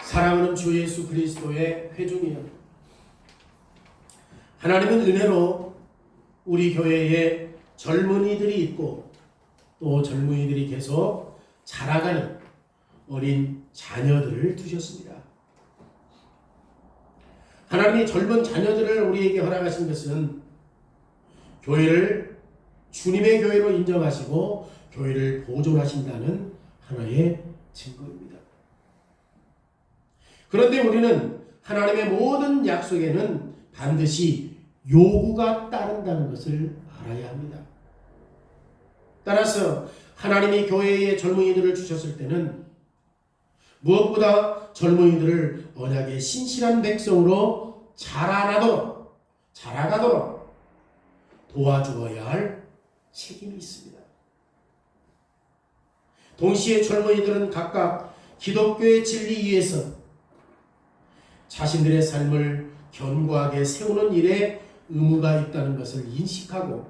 사랑하는 주 예수 그리스도의 회중이여, 하나님은 은혜로 우리 교회에 젊은이들이 있고 또 젊은이들이 계속 자라가는 어린 자녀들을 두셨습니다. 하나님이 젊은 자녀들을 우리에게 허락하신 것은 교회를 주님의 교회로 인정하시고 교회를 보존하신다는 하나의 증거입니다. 그런데 우리는 하나님의 모든 약속에는 반드시 요구가 따른다는 것을 알아야 합니다. 따라서 하나님이 교회에 젊은이들을 주셨을 때는 무엇보다 젊은이들을 언약의 신실한 백성으로 자라가도록 도와주어야 할 책임이 있습니다. 동시에 젊은이들은 각각 기독교의 진리 위에서 자신들의 삶을 견고하게 세우는 일에 의무가 있다는 것을 인식하고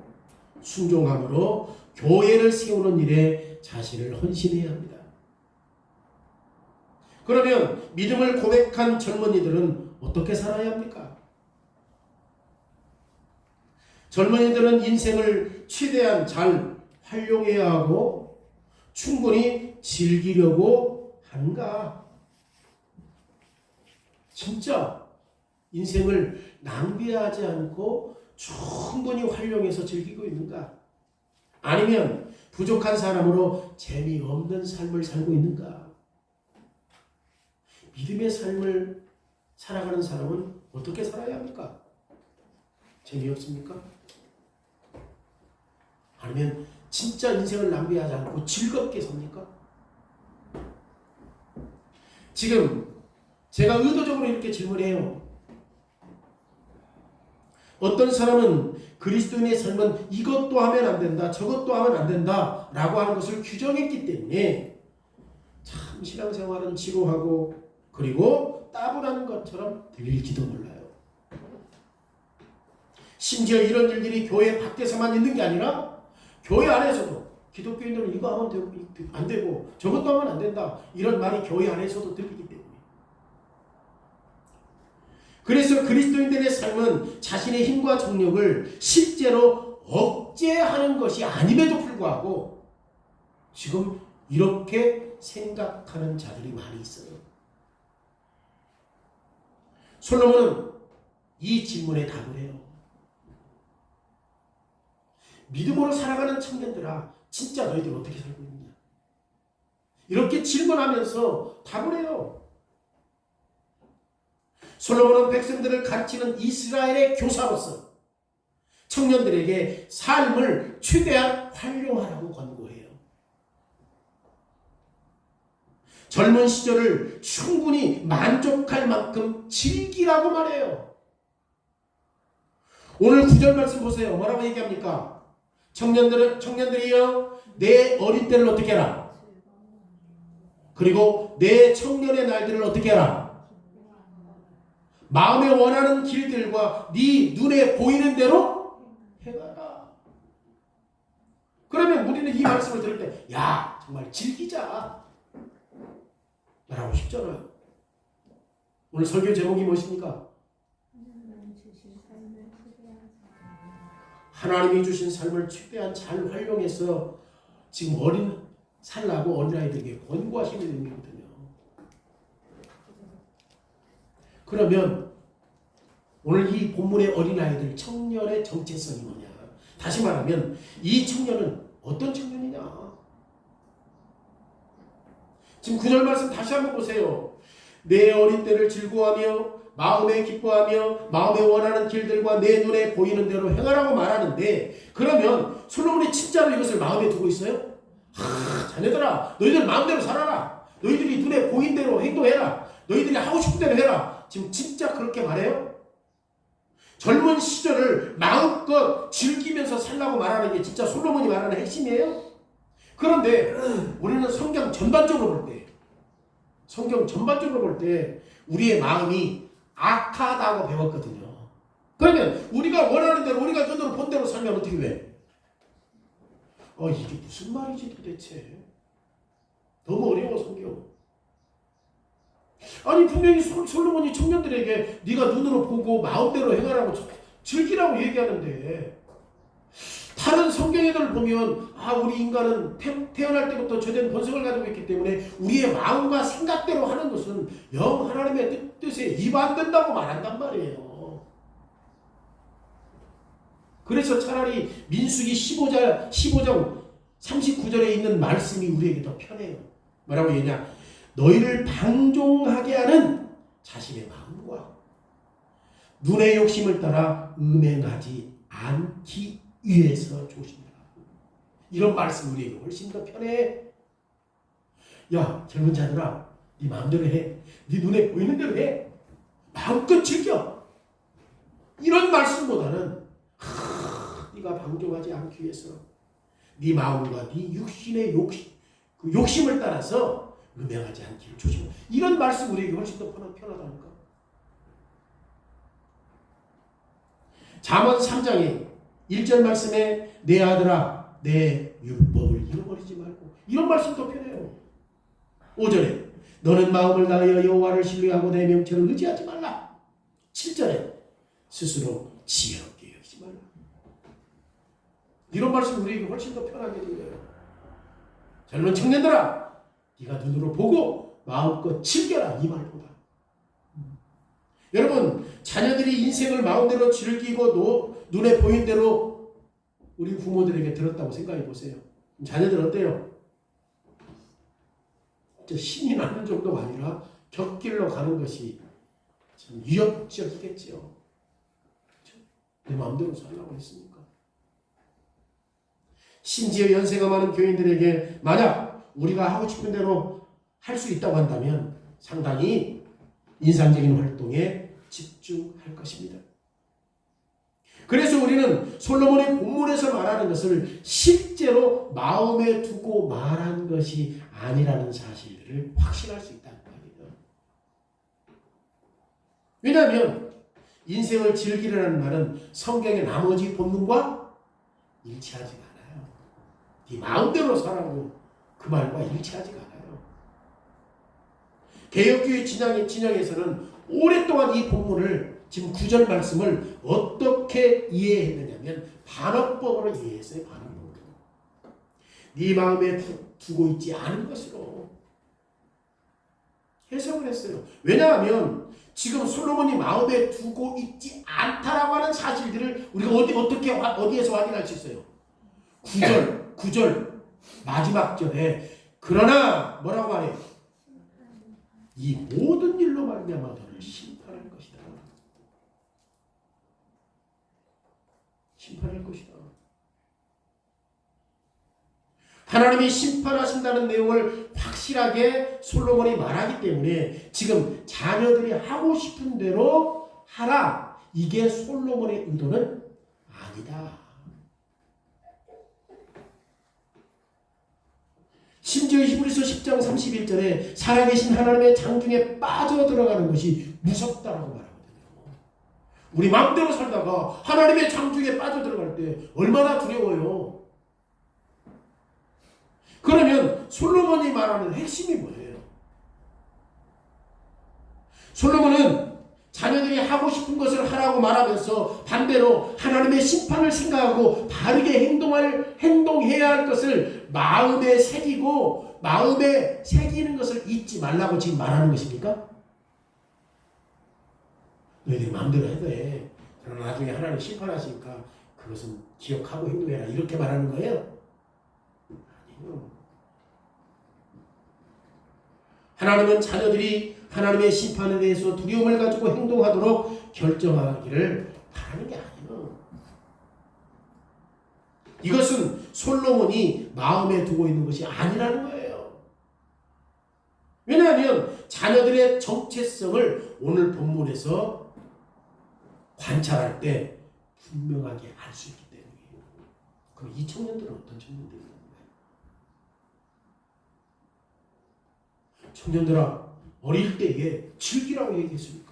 순종함으로 교회를 세우는 일에 자신을 헌신해야 합니다. 그러면 믿음을 고백한 젊은이들은 어떻게 살아야 합니까? 젊은이들은 인생을 최대한 잘 활용해야 하고 충분히 즐기려고 하는가? 진짜 인생을 낭비하지 않고 충분히 활용해서 즐기고 있는가? 아니면 부족한 사람으로 재미없는 삶을 살고 있는가? 믿음의 삶을 살아가는 사람은 어떻게 살아야 합니까? 재미없습니까? 아니면 진짜 인생을 낭비하지 않고 즐겁게 삽니까? 지금 제가 의도적으로 이렇게 질문해요. 어떤 사람은 그리스도인의 삶은 이것도 하면 안 된다, 저것도 하면 안 된다 라고 하는 것을 규정했기 때문에 참 신앙생활은 지루하고 그리고 따분한 것처럼 들릴지도 몰라요. 심지어 이런 일들이 교회 밖에서만 있는 게 아니라 교회 안에서도 기독교인들은 이거 하면 안 되고 저것도 하면 안 된다 이런 말이 교회 안에서도 들리기 때문에 그래서 그리스도인들의 삶은 자신의 힘과 정력을 실제로 억제하는 것이 아님에도 불구하고 지금 이렇게 생각하는 자들이 많이 있어요. 솔로몬은 이 질문에 답을 해요. 믿음으로 살아가는 청년들아, 진짜 너희들 어떻게 살고 있느냐? 이렇게 질문하면서 답을 해요. 솔로몬은 백성들을 가르치는 이스라엘의 교사로서 청년들에게 삶을 최대한 활용하라고 권고해요. 젊은 시절을 충분히 만족할 만큼 즐기라고 말해요. 오늘 9절 말씀 보세요. 뭐라고 얘기합니까? 청년들이여 내 어린 때를 어떻게 해라? 그리고 내 청년의 날들을 어떻게 해라? 마음에 원하는 길들과 네 눈에 보이는 대로 행하라. 그러면 우리는 이 말씀을 들을 때 야 정말 즐기자 라고 싶잖아요. 오늘 설교 제목이 무엇입니까? 하나님이 주신 삶을 최대한 잘 활용해서 지금 살라고 어린아이들에게 권고하시는 의미거든요. 그러면 오늘 이 본문의 어린아이들 청년의 정체성이 뭐냐? 다시 말하면 이 청년은 어떤 청년이냐? 지금 9절 말씀 다시 한번 보세요. 내 어린 때를 즐거워하며 마음에 기뻐하며 마음에 원하는 길들과 내 눈에 보이는 대로 행하라고 말하는데 그러면 솔로몬이 진짜로 이것을 마음에 두고 있어요? 자네들아 너희들 마음대로 살아라. 너희들이 눈에 보인 대로 행동해라. 너희들이 하고 싶은 대로 해라. 지금 진짜 그렇게 말해요? 젊은 시절을 마음껏 즐기면서 살라고 말하는 게 진짜 솔로몬이 말하는 핵심이에요? 그런데 우리는 성경 전반적으로 볼 때 우리의 마음이 악하다고 배웠거든요. 그러면 우리가 원하는 대로 우리가 눈으로 본 대로 살면 어떻게 돼? 이게 무슨 말이지 도대체? 너무 어려워 성경. 아니 분명히 솔로몬이 청년들에게 네가 눈으로 보고 마음대로 행하라고 즐기라고 얘기하는데, 다른 성경애들을 보면 우리 인간은 태어날 때부터 죄된 본성을 가지고 있기 때문에 우리의 마음과 생각대로 하는 것은 영 하나님의 뜻에 입안된다고 말한단 말이에요. 그래서 차라리 민수기 15장 39절에 있는 말씀이 우리에게 더 편해요. 뭐라고 얘기하냐? 너희를 방종하게 하는 자신의 마음과 눈의 욕심을 따라 음행하지 않기 위해서 조심하라. 이런 말씀 우리에게 훨씬 더 편해. 야 젊은 자들아, 네 마음대로 해. 네 눈에 보이는 대로 해. 마음껏 즐겨. 이런 말씀보다는 네가 방종하지 않기 위해서 네 마음과 네 육신의 욕심을 따라서 음행하지 않기를 조심하라. 이런 말씀 우리에게 훨씬 더 편하다니까. 잠언 3장에 1절 말씀에 내 아들아 내 율법을 잃어버리지 말고, 이런 말씀 더 편해요. 5절에 너는 마음을 다하여 여호와를 신뢰하고 내 명철을 의지하지 말라. 7절에 스스로 지혜롭게 여기지 말라. 이런 말씀 우리에게 훨씬 더 편하게 들려요. 젊은 청년들아, 네가 눈으로 보고 마음껏 즐겨라, 이 말보다. 여러분, 자녀들이 인생을 마음대로 즐기고 눈에 보인 대로 우리 부모들에게 들었다고 생각해 보세요. 자녀들 어때요? 신이 나는 정도가 아니라 곁길로 가는 것이 참 위협적이겠죠. 내 마음대로 살라고 했으니까. 심지어 연세가 많은 교인들에게 만약 우리가 하고 싶은 대로 할 수 있다고 한다면 상당히 인상적인 활동에 집중할 것입니다. 그래서 우리는 솔로몬의 본문에서 말하는 것을 실제로 마음에 두고 말한 것이 아니라는 사실을 확신할 수 있다는 말이에요. 왜냐하면 인생을 즐기려는 말은 성경의 나머지 본문과 일치하지가 않아요. 네 마음대로 살라고 그 말과 일치하지가 않아요. 개혁교회 진영에서는 오랫동안 이 본문을, 지금 9절 말씀을 어떻게 이해했느냐면 반어법으로 이해했어요. 반어법으로. 네 마음에 두고 있지 않은 것으로 해석을 했어요. 왜냐하면 지금 솔로몬이 마음에 두고 있지 않다라고 하는 사실들을 우리가 어디에서 확인할 수 있어요? 9절 마지막 절에 그러나 뭐라고 말해요? 이 모든 일로 말미암아 너를 심판할 것이다. 심판할 것이다. 하나님이 심판하신다는 내용을 확실하게 솔로몬이 말하기 때문에 지금 자녀들이 하고 싶은 대로 하라. 이게 솔로몬의 의도는 아니다. 심지어 히브리서 10장 31절에 살아계신 하나님의 장중에 빠져들어가는 것이 무섭다라고 말하거든요. 우리 마음대로 살다가 하나님의 장중에 빠져들어갈 때 얼마나 두려워요. 그러면 솔로몬이 말하는 핵심이 뭐예요? 솔로몬은 자녀들이 하고 싶은 것을 하라고 말하면서 반대로 하나님의 심판을 생각하고 바르게 행동해야 할 것을 마음에 새기고 마음에 새기는 것을 잊지 말라고 지금 말하는 것입니까? 너희들이 마음대로 해도 해. 그러나 나중에 하나님 심판하시니까 그것은 기억하고 행동해라. 이렇게 말하는 거예요? 아니요. 하나님은 자녀들이 하나님의 심판에 대해서 두려움을 가지고 행동하도록 결정하기를 바라는 게 아니에요. 이것은 솔로몬이 마음에 두고 있는 것이 아니라는 거예요. 왜냐하면 자녀들의 정체성을 오늘 본문에서 관찰할 때 분명하게 알 수 있기 때문이에요. 그럼 이 청년들은 어떤 청년들이에요? 청년들아, 어릴 때에 즐기라고 얘기했으니까.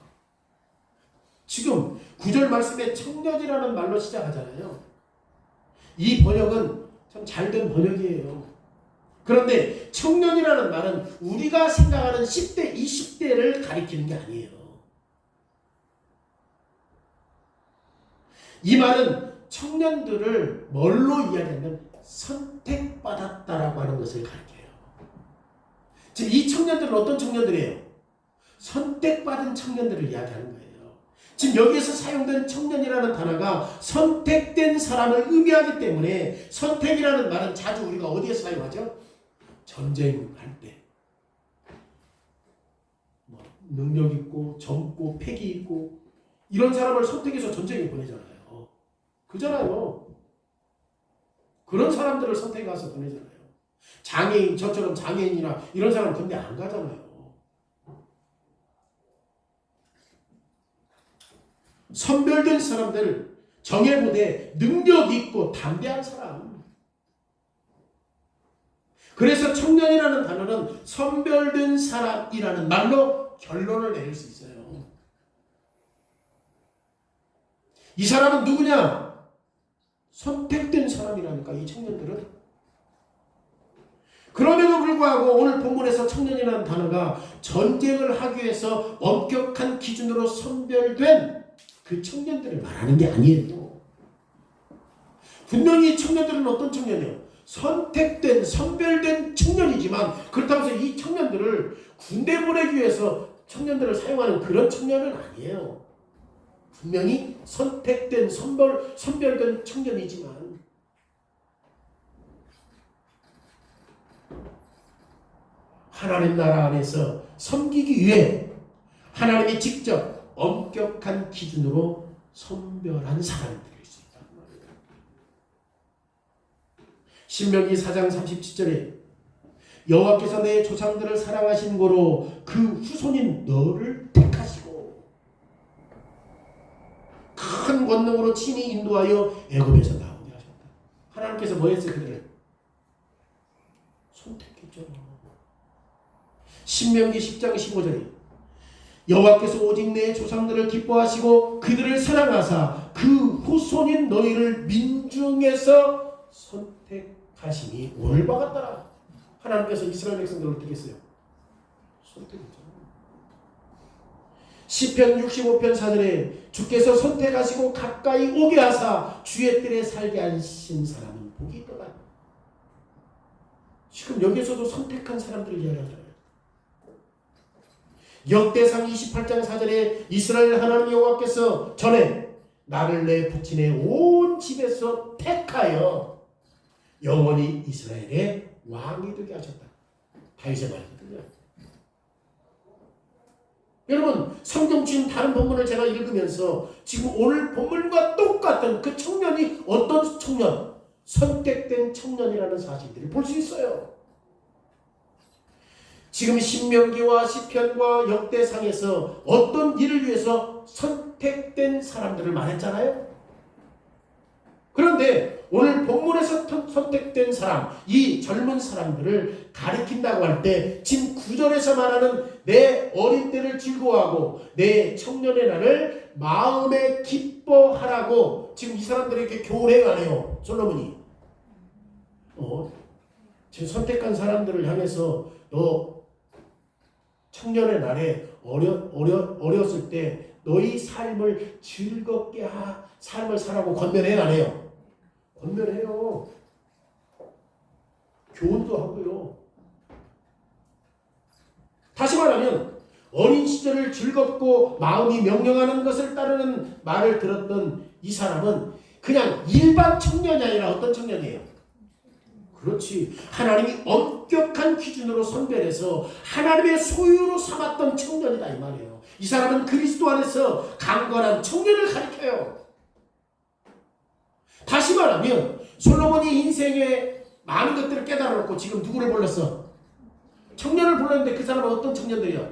지금 9절 말씀에 청년이라는 말로 시작하잖아요. 이 번역은 참 잘된 번역이에요. 그런데 청년이라는 말은 우리가 생각하는 10대, 20대를 가리키는 게 아니에요. 이 말은 청년들을 뭘로 이야기하면 선택받았다라고 하는 것을 가리켜요. 지금 이 청년들은 어떤 청년들이에요? 선택받은 청년들을 이야기하는 거예요. 지금 여기에서 사용된 청년이라는 단어가 선택된 사람을 의미하기 때문에 선택이라는 말은 자주 우리가 어디에 사용하죠? 전쟁할 때 능력 있고 젊고 패기 있고 이런 사람을 선택해서 전쟁에 보내잖아요. 그잖아요. 그런 사람들을 선택해서 보내잖아요. 장애인, 저처럼 장애인이나 이런 사람 군대 안 가잖아요. 선별된 사람들, 정예부대, 능력 있고 담대한 사람. 그래서 청년이라는 단어는 선별된 사람이라는 말로 결론을 내릴 수 있어요. 이 사람은 누구냐? 선택된 사람이라니까, 이 청년들은. 그럼에도 불구하고 오늘 본문에서 청년이라는 단어가 전쟁을 하기 위해서 엄격한 기준으로 선별된 그 청년들을 말하는 게 아니에요. 분명히 청년들은 어떤 청년이에요? 선택된, 선별된 청년이지만 그렇다고 해서 이 청년들을 군대 보내기 위해서 청년들을 사용하는 그런 청년은 아니에요. 분명히 선택된, 선별된 청년이지만 하나님 나라 안에서 섬기기 위해 하나님이 직접 엄격한 기준으로 선별한 사람들일 수 있다는 말이에요. 신명기 4장 37절에 여호와께서 내 조상들을 사랑하신 고로 그 후손인 너를 택하시고 큰 권능으로 친히 인도하여 애굽에서 나오게 하셨다. 하나님께서 뭐 했어요? 그들을 선택했죠. 신명기 10장 15절에 여호와께서 오직 내 조상들을 기뻐하시고 그들을 사랑하사 그 후손인 너희를 민중에서 선택하시니 오늘 박았더라. 하나님께서 이스라엘 백성들을 어떻게 했어요? 선택했잖아요. 시편 65편 4절에 주께서 선택하시고 가까이 오게 하사 주의 뜰에 살게 하신 사람은 복이 있도다. 지금 여기서도 선택한 사람들을 이야기하잖아요. 역대상 28장 4절에 이스라엘 하나님 여호와께서 전에 나를 내 부친의 온 집에서 택하여 영원히 이스라엘의 왕이 되게 하셨다. 다윗의 말이거든요. 여러분 성경 중 다른 본문을 제가 읽으면서 지금 오늘 본문과 똑같은 그 청년이 어떤 청년? 선택된 청년이라는 사실들을 볼 수 있어요. 지금 신명기와 시편과 역대상에서 어떤 일을 위해서 선택된 사람들을 말했잖아요. 그런데 오늘 본문에서 선택된 사람, 이 젊은 사람들을 가리킨다고 할 때 지금 9절에서 말하는 내 어린 때를 즐거워하고 내 청년의 날을 마음에 기뻐하라고 지금 이 사람들에게 교훈해 가네요. 솔로몬이. 지금 선택한 사람들을 향해서 너 청년의 날에 어렸을 때 너희 삶을 즐겁게 삶을 살라고 권면해 안 해요? 권면해요. 교훈도 하고요. 다시 말하면 어린 시절을 즐겁고 마음이 명령하는 것을 따르는 말을 들었던 이 사람은 그냥 일반 청년이 아니라 어떤 청년이에요? 그렇지. 하나님이 엄격한 기준으로 선별해서 하나님의 소유로 삼았던 청년이다 이 말이에요. 이 사람은 그리스도 안에서 강건한 청년을 가리켜요. 다시 말하면 솔로몬이 인생의 많은 것들을 깨달았고 지금 누구를 불렀어? 청년을 불렀는데 그 사람은 어떤 청년들이야?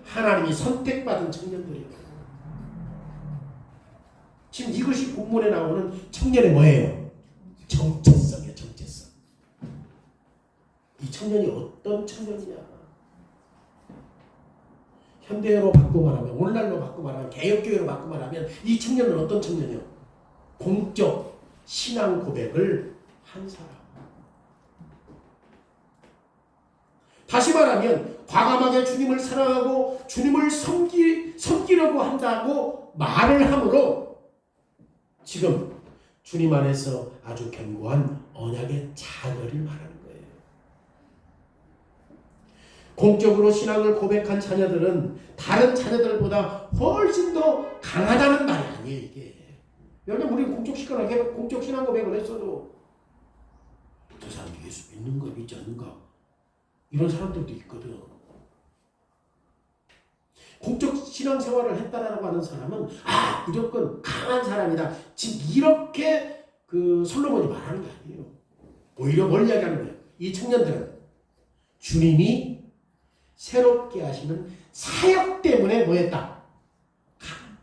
하나님이 선택받은 청년들이에요. 지금 이것이 본문에 나오는 청년의 뭐예요? 정체성이에요. 정체성. 이 청년이 어떤 청년이냐? 현대어로 바꾸고 말하면, 오늘날로 바꾸고 말하면, 개혁교회로 바꾸고 말하면 이 청년은 어떤 청년이요? 공적 신앙 고백을 한 사람. 다시 말하면 과감하게 주님을 사랑하고 주님을 섬기려고 한다고 말을 하므로 지금 주님 안에서 아주 견고한 언약의 자녀를 말하는 거예요. 공적으로 신앙을 고백한 자녀들은 다른 자녀들보다 훨씬 더 강하다는 말이 아니에요. 이게. 왜냐면 우리 공적 신앙 고백을 했어도 저 사람이 예수 믿는가 믿지 않는가 이런 사람들도 있거든. 공적 신앙생활을 했다라고 하는 사람은 무조건 강한 사람이다. 지금 이렇게 솔로몬이 말하는 게 아니에요. 오히려 뭘 이야기하는 거예요. 이 청년들은 주님이 새롭게 하시는 사역 때문에 뭐했다?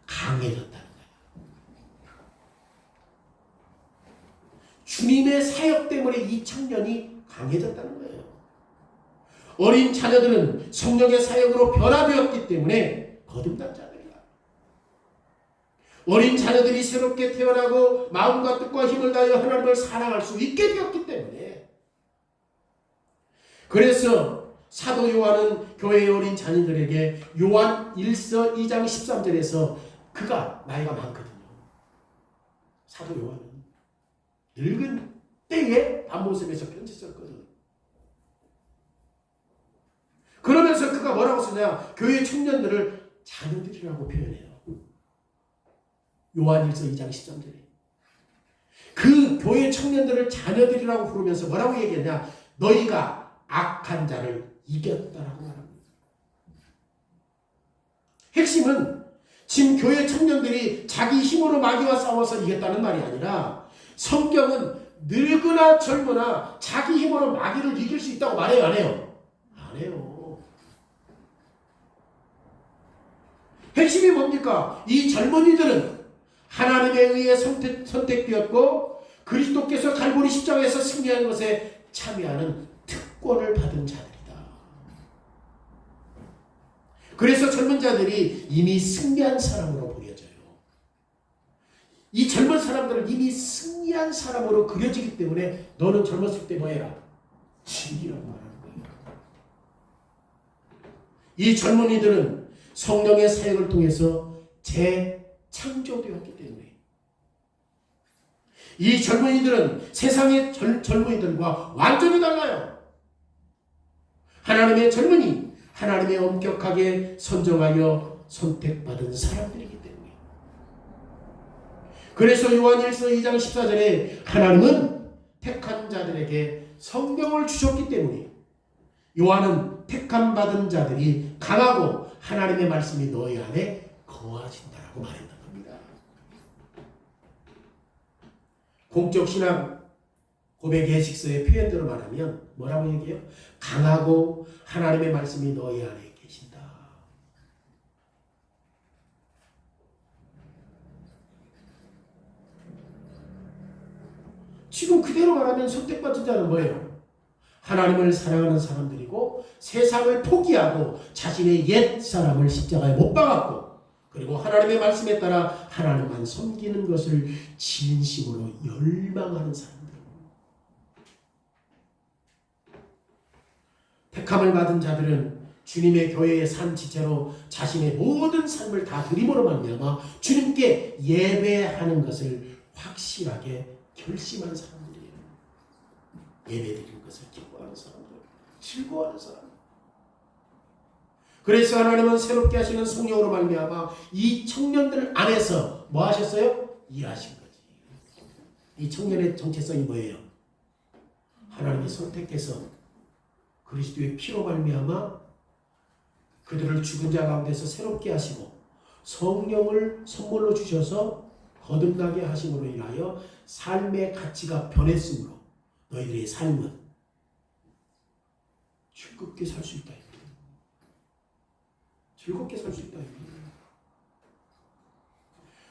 강해졌다는 거예요. 주님의 사역 때문에 이 청년이 강해졌다는 거예요. 어린 자녀들은 성령의 사역으로 변화되었기 때문에 거듭난 자들이야. 어린 자녀들이 새롭게 태어나고 마음과 뜻과 힘을 다하여 하나님을 사랑할 수 있게 되었기 때문에, 그래서 사도 요한은 교회의 어린 자녀들에게 요한 1서 2장 13절에서 그가 나이가 많거든요. 사도 요한은 늙은 때에 밤모습에서 편지 썼거든. 그러면서 그가 뭐라고 쓰냐? 교회 청년들을 자녀들이라고 표현해요. 요한 1서 2장 13절에. 그 교회 청년들을 자녀들이라고 부르면서 뭐라고 얘기했냐? 너희가 악한 자를 이겼다라고 말합니다. 핵심은 지금 교회 청년들이 자기 힘으로 마귀와 싸워서 이겼다는 말이 아니라 성경은 늙으나 젊으나 자기 힘으로 마귀를 이길 수 있다고 말해요, 안 해요? 안 해요. 핵심이 뭡니까? 이 젊은이들은 하나님에 의해 선택되었고 그리스도께서 갈보리 십자가에서 승리한 것에 참여하는 특권을 받은 자들이다. 그래서 젊은 자들이 이미 승리한 사람으로 보여져요. 이 젊은 사람들은 이미 승리한 사람으로 그려지기 때문에 너는 젊었을 때 뭐해라? 즐기라고 말하는 거예요. 이 젊은이들은 성령의 사역을 통해서 재창조되었기 때문에 이 젊은이들은 세상의 젊은이들과 완전히 달라요. 하나님의 젊은이, 하나님의 엄격하게 선정하여 선택받은 사람들이기 때문에. 그래서 요한 1서 2장 14절에 하나님은 택한 자들에게 성령을 주셨기 때문에 요한은 택함 받은 자들이 강하고 하나님의 말씀이 너희 안에 거하신다라고 말했던 겁니다. 공적 신앙 고백 예식서의 표현대로 말하면 뭐라고 얘기해요? 강하고 하나님의 말씀이 너희 안에 계신다. 지금 그대로 말하면 선택받은 자는 뭐예요? 하나님을 사랑하는 사람들이고 세상을 포기하고 자신의 옛 사람을 십자가에 못 박았고 그리고 하나님의 말씀에 따라 하나님만 섬기는 것을 진심으로 열망하는 사람들. 택함을 받은 자들은 주님의 교회의 산 지체로 자신의 모든 삶을 다 드림으로 말미암아 주님께 예배하는 것을 확실하게 결심한 사람들이에요. 예배드리는 것을 기뻐하는 사람들, 즐거워하는 사람. 그래서 하나님은 새롭게 하시는 성령으로 말미암아 이 청년들 안에서 뭐 하셨어요? 일하신 거지. 이 청년의 정체성이 뭐예요? 하나님이 선택해서 그리스도의 피로 말미암아 그들을 죽은 자 가운데서 새롭게 하시고 성령을 선물로 주셔서 거듭나게 하심으로 인하여 삶의 가치가 변했으므로 너희들의 삶은 즐겁게 살 수 있다. 즐겁게 살 수 있다.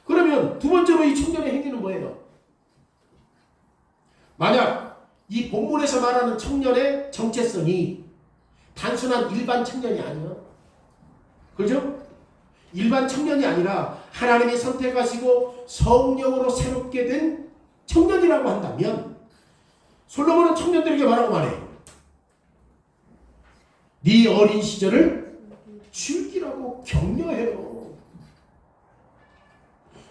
그러면 두 번째로 이 청년의 행위는 뭐예요? 만약 이 본문에서 말하는 청년의 정체성이 단순한 일반 청년이 아니야. 그죠? 일반 청년이 아니라 하나님이 선택하시고 성령으로 새롭게 된 청년이라고 한다면 솔로몬은 청년들에게 뭐라고 말해요? 네 어린 시절을 즐기라고 격려해요.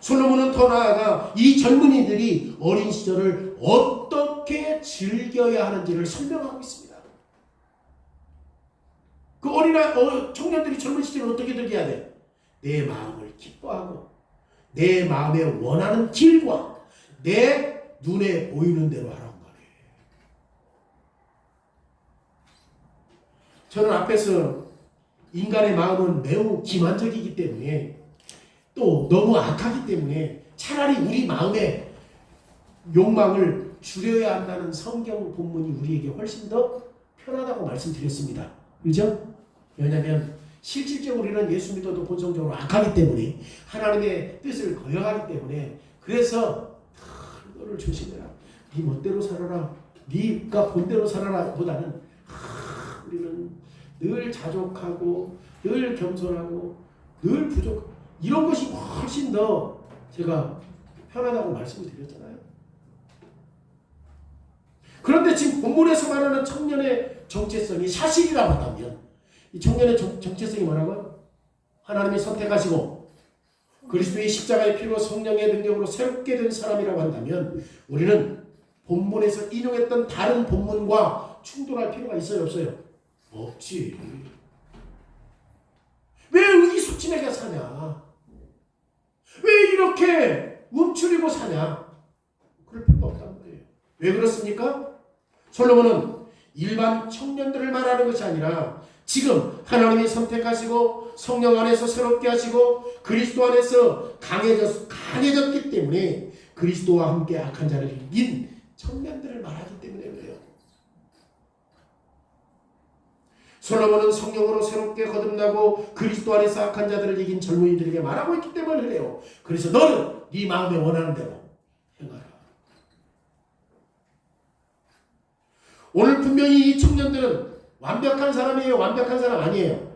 솔로몬은 더 나아가 이 젊은이들이 어린 시절을 어떻게 즐겨야 하는지를 설명하고 있습니다. 그 청년들이 젊은 시절을 어떻게 즐겨야 돼? 내 마음을 기뻐하고 내 마음에 원하는 길과 내 눈에 보이는 대로 하라고 말해요. 저는 앞에서 인간의 마음은 매우 기만적이기 때문에 또 너무 악하기 때문에 차라리 우리 마음의 욕망을 줄여야 한다는 성경 본문이 우리에게 훨씬 더 편하다고 말씀드렸습니다. 그죠? 왜냐하면 실질적으로 우리는 예수 믿어도 본성적으로 악하기 때문에 하나님의 뜻을 거역하기 때문에 그래서 너를 조심해라. 네 멋대로 살아라. 네가 본대로 살아라 보다는 우리는 늘 자족하고 늘 겸손하고 늘 부족 이런 것이 훨씬 더 제가 편하다고 말씀을 드렸잖아요. 그런데 지금 본문에서 말하는 청년의 정체성이 사실이라고 한다면 이 청년의 정체성이 뭐라고요? 하나님이 선택하시고 그리스도의 십자가의 피로 성령의 능력으로 새롭게 된 사람이라고 한다면 우리는 본문에서 인용했던 다른 본문과 충돌할 필요가 있어요? 없어요? 없지. 왜 의기소침하게 사냐? 왜 이렇게 움츠리고 사냐? 그럴 필요가 없다는 거예요. 왜 그렇습니까? 솔로몬은 일반 청년들을 말하는 것이 아니라 지금 하나님이 선택하시고 성령 안에서 새롭게 하시고 그리스도 안에서 강해졌기 때문에 그리스도와 함께 악한 자를 이긴 청년들을 말하기 때문에 그래요. 솔로몬은 성령으로 새롭게 거듭나고 그리스도 안에서 악한 자들을 이긴 젊은이들에게 말하고 있기 때문에 그래요. 그래서 너는 네 마음에 원하는 대로 행하라. 오늘 분명히 이 청년들은 완벽한 사람이에요? 완벽한 사람 아니에요?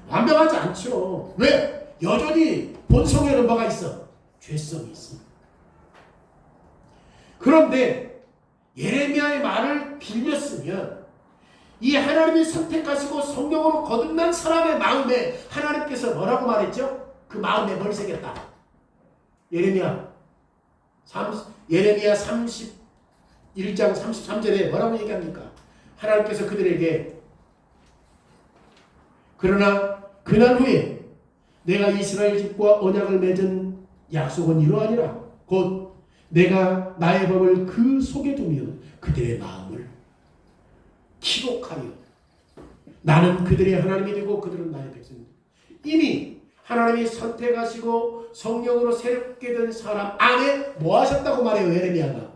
완벽하지 않죠. 왜? 여전히 본성에는 뭐가 있어? 죄성이 있어. 그런데 예레미야의 말을 빌렸으면 이 하나님이 선택하시고 성령으로 거듭난 사람의 마음에 하나님께서 뭐라고 말했죠? 그 마음에 뭘 새겼다? 예레미야 31장 33절에 뭐라고 얘기합니까? 하나님께서 그들에게 그러나 그날 후에 내가 이스라엘 집과 언약을 맺은 약속은 이러하니라. 곧 내가 나의 법을 그 속에 두며 그들의 마음을 기록하여 나는 그들의 하나님이 되고 그들은 나의 백성이다. 이미 하나님이 선택하시고 성령으로 새롭게 된 사람 안에 뭐 하셨다고 말해요? 예레미야가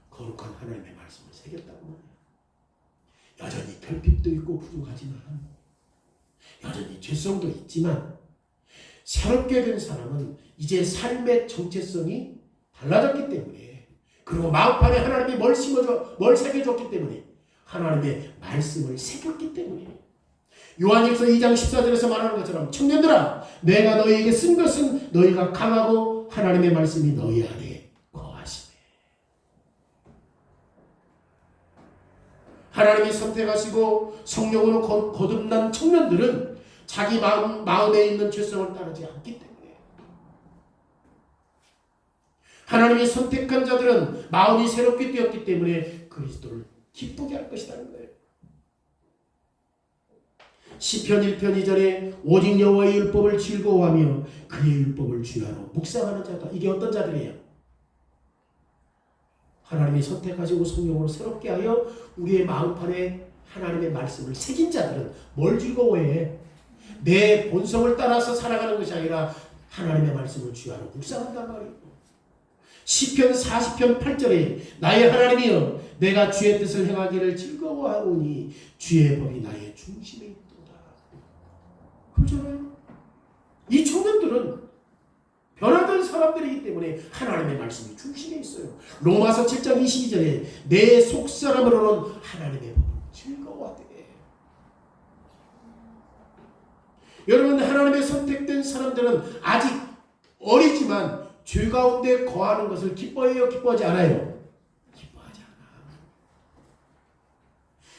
거룩한 하나님의 말씀을 새겼다고 말해요. 여전히 결핍도 있고 부족하지만 여전히 죄성도 있지만 새롭게 된 사람은 이제 삶의 정체성이 달라졌기 때문에 그리고 마음판에 하나님이 뭘 새겨줬기 때문에 하나님의 말씀을 새겼기 때문에 요한일서 2장 14절에서 말하는 것처럼 청년들아 내가 너희에게 쓴 것은 너희가 강하고 하나님의 말씀이 너희 안에 거하시네. 하나님이 선택하시고 성령으로 거듭난 청년들은 자기 마음에 있는 죄성을 따르지 않기 때문에 하나님이 선택한 자들은 마음이 새롭게 되었기 때문에 그리스도를 기쁘게 할 것이라는 거예요. 시편 1편 2절에 오직 여호와의 율법을 즐거워하며 그의 율법을 주야로 묵상하는 자다. 이게 어떤 자들이에요? 하나님이 선택하시고 성령으로 새롭게 하여 우리의 마음판에 하나님의 말씀을 새긴 자들은 뭘 즐거워해? 내 본성을 따라서 살아가는 것이 아니라 하나님의 말씀을 주야로 묵상한단 말이에요. 시편 40편 8절에 나의 하나님이여 내가 주의 뜻을 행하기를 즐거워하오니 주의 법이 나의 중심에 있도다. 그렇잖아요. 이 청년들은 변화된 사람들이기 때문에 하나님의 말씀이 중심에 있어요. 로마서 7장 22절에 내 속사람으로는 하나님의 법을 즐거워하되. 여러분 하나님의 선택된 사람들은 아직 어리지만 죄 가운데 거하는 것을 기뻐해요? 기뻐하지 않아요? 기뻐하지 않아.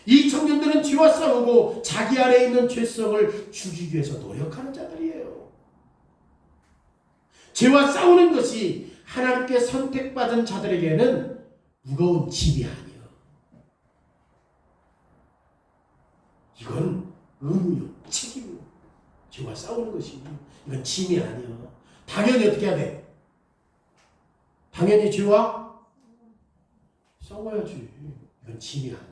이 청년들은 죄와 싸우고 자기 안에 있는 죄성을 죽이기 위해서 노력하는 자들이에요. 죄와 싸우는 것이 하나님께 선택받은 자들에게는 무거운 짐이 아니에요. 이건 의무요, 책임이요. 죄와 싸우는 것이 이건 짐이 아니에요. 당연히 어떻게 해야 돼? 당연히 죄와 싸워야지. 이건 짐이 아니에요.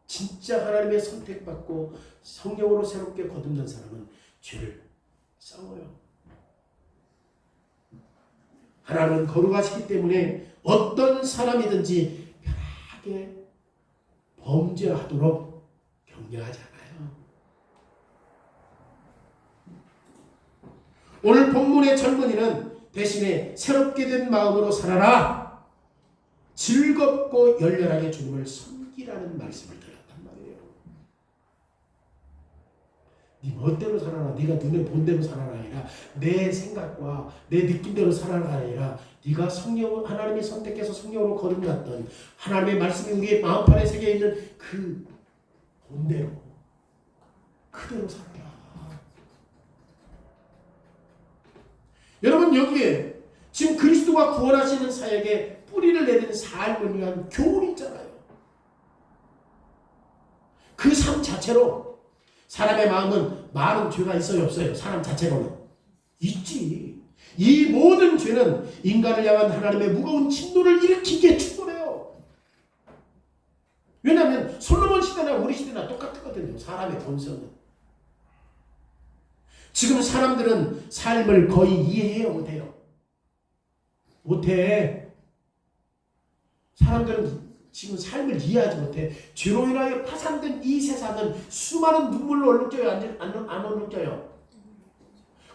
진짜 하나님의 선택받고 성령으로 새롭게 거듭난 사람은 죄를 싸워요. 하나님은 거룩하시기 때문에 어떤 사람이든지 편하게 범죄하도록 격려하지 않아요. 오늘 본문의 젊은이는 대신에 새롭게 된 마음으로 살아라. 즐겁고 열렬하게 주님을 섬기라는 말씀을 들었단 말이에요. 네 멋대로 살아라. 네가 눈에 본 대로 살아라 아니라 내 생각과 내 느낌대로 살아라 아니라 네가 성령 하나님이 선택해서 성령으로 거듭났던 하나님의 말씀이 우리의 마음판에 새겨 있는 그 본대로 그대로 살아라. 여러분 여기에 지금 그리스도가 구원하시는 사역에 뿌리를 내리는 삶을 위한 교훈이 있잖아요. 그 삶 자체로 사람의 마음은 많은 죄가 있어요 없어요? 사람 자체로는 있지. 이 모든 죄는 인간을 향한 하나님의 무거운 진노를 일으키기에 충분해요. 왜냐하면 솔로몬 시대나 우리 시대나 똑같거든요. 사람의 본성은. 지금 사람들은 삶을 거의 이해해요 못해요? 못해. 사람들은 지금 삶을 이해하지 못해. 죄로 인하여 파산된 이 세상은 수많은 눈물로 얼룩져요? 안 얼룩져요?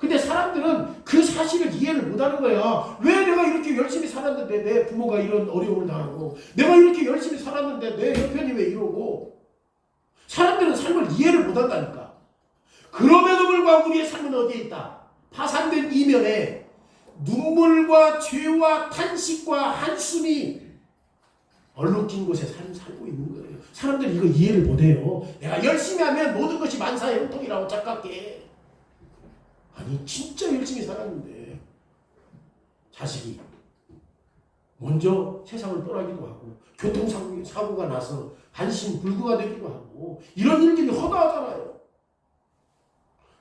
근데 사람들은 그 사실을 이해를 못하는 거야. 왜 내가 이렇게 열심히 살았는데 내 부모가 이런 어려움을 당하고 내가 이렇게 열심히 살았는데 내 형편이 왜 이러고. 사람들은 삶을 이해를 못한다니까. 그럼에도 불구하고 우리의 삶은 어디에 있다? 파산된 이면에 눈물과 죄와 탄식과 한숨이 얼룩진 곳에 살고 있는 거예요. 사람들이 이거 이해를 못해요. 내가 열심히 하면 모든 것이 만사의 형통이라고 착각해. 아니 진짜 열심히 살았는데 자식이 먼저 세상을 떠나기도 하고 교통사고가 나서 한심불구가 되기도 하고 이런 일들이 허다하잖아요.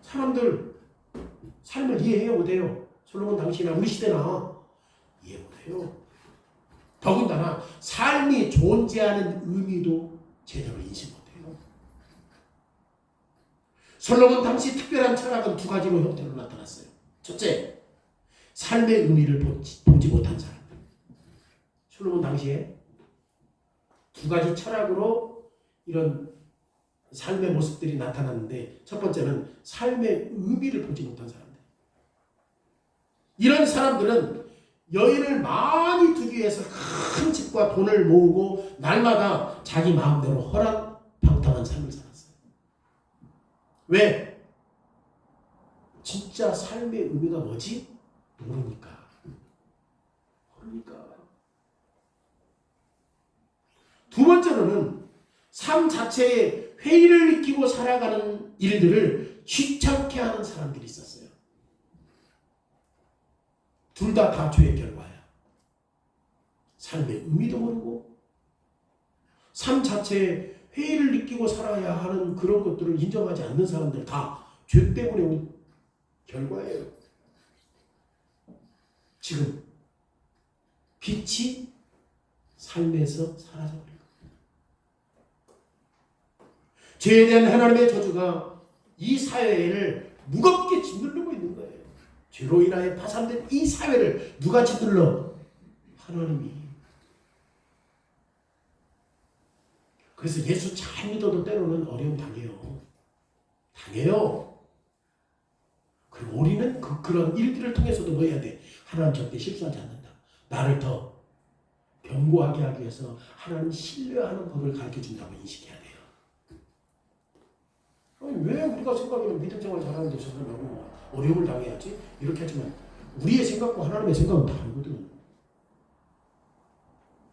사람들 삶을 이해해요 못해요? 솔로몬 당시나 우리 시대나 이해 못해요. 더군다나 삶이 존재하는 의미도 제대로 인식 못해요. 솔로몬 당시 특별한 철학은 두 가지로 형태로 나타났어요. 첫째, 삶의 의미를 보지 못한 사람들. 솔로몬 당시에 두 가지 철학으로 이런 삶의 모습들이 나타났는데 첫 번째는 삶의 의미를 보지 못한 사람들. 이런 사람들은 여인을 많이 두기 위해서 큰 집과 돈을 모으고 날마다 자기 마음대로 허락방탕한 삶을 살았어요. 왜? 진짜 삶의 의미가 뭐지? 모르니까. 두 번째로는 삶 자체에 회의를 느끼고 살아가는 일들을 귀찮게 하는 사람들이 있었어요. 둘 다 죄의 결과야. 삶의 의미도 모르고 삶 자체에 회의를 느끼고 살아야 하는 그런 것들을 인정하지 않는 사람들 다 죄 때문에 온 결과예요. 지금 빛이 삶에서 사라져버리고 죄에 대한 하나님의 저주가 이 사회를 무겁게 짓누르고 있는 거예요. 죄로 인하여 파산된 이 사회를 누가 짓눌러? 하나님이. 그래서 예수 잘 믿어도 때로는 어려움 당해요. 그리고 우리는 그런 일들을 통해서도 뭐 해야 돼? 하나님 절대 실수하지 않는다. 나를 더 견고하게 하기 위해서 하나님 신뢰하는 법을 가르쳐준다고 인식해야 돼요. 아니, 왜 우리가 생각하면 믿음 생활 잘하는데 저 사람하고 어려움을 당해야지? 이렇게 하지만 우리의 생각과 하나님의 생각은 다르거든.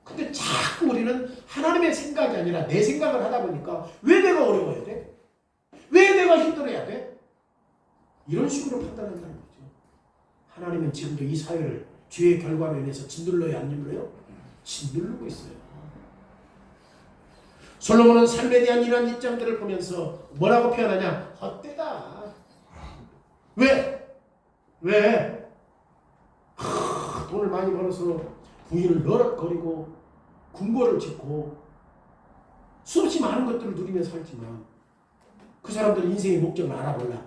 근데 자꾸 우리는 하나님의 생각이 아니라 내 생각을 하다 보니까 왜 내가 어려워야 돼? 왜 내가 힘들어야 돼? 이런 식으로 판단한다는 거죠. 하나님은 지금도 이 사회를 죄의 결과로 인해서 짓눌러요, 안 눌러요? 짓누르고 있어요. 솔로몬은 삶에 대한 이러한 입장들을 보면서 뭐라고 표현하냐? 헛되다. 왜? 돈을 많이 벌어서 부인을 너럭거리고 궁궐을 짓고 수없이 많은 것들을 누리며 살지만 그 사람들은 인생의 목적을 알아볼라.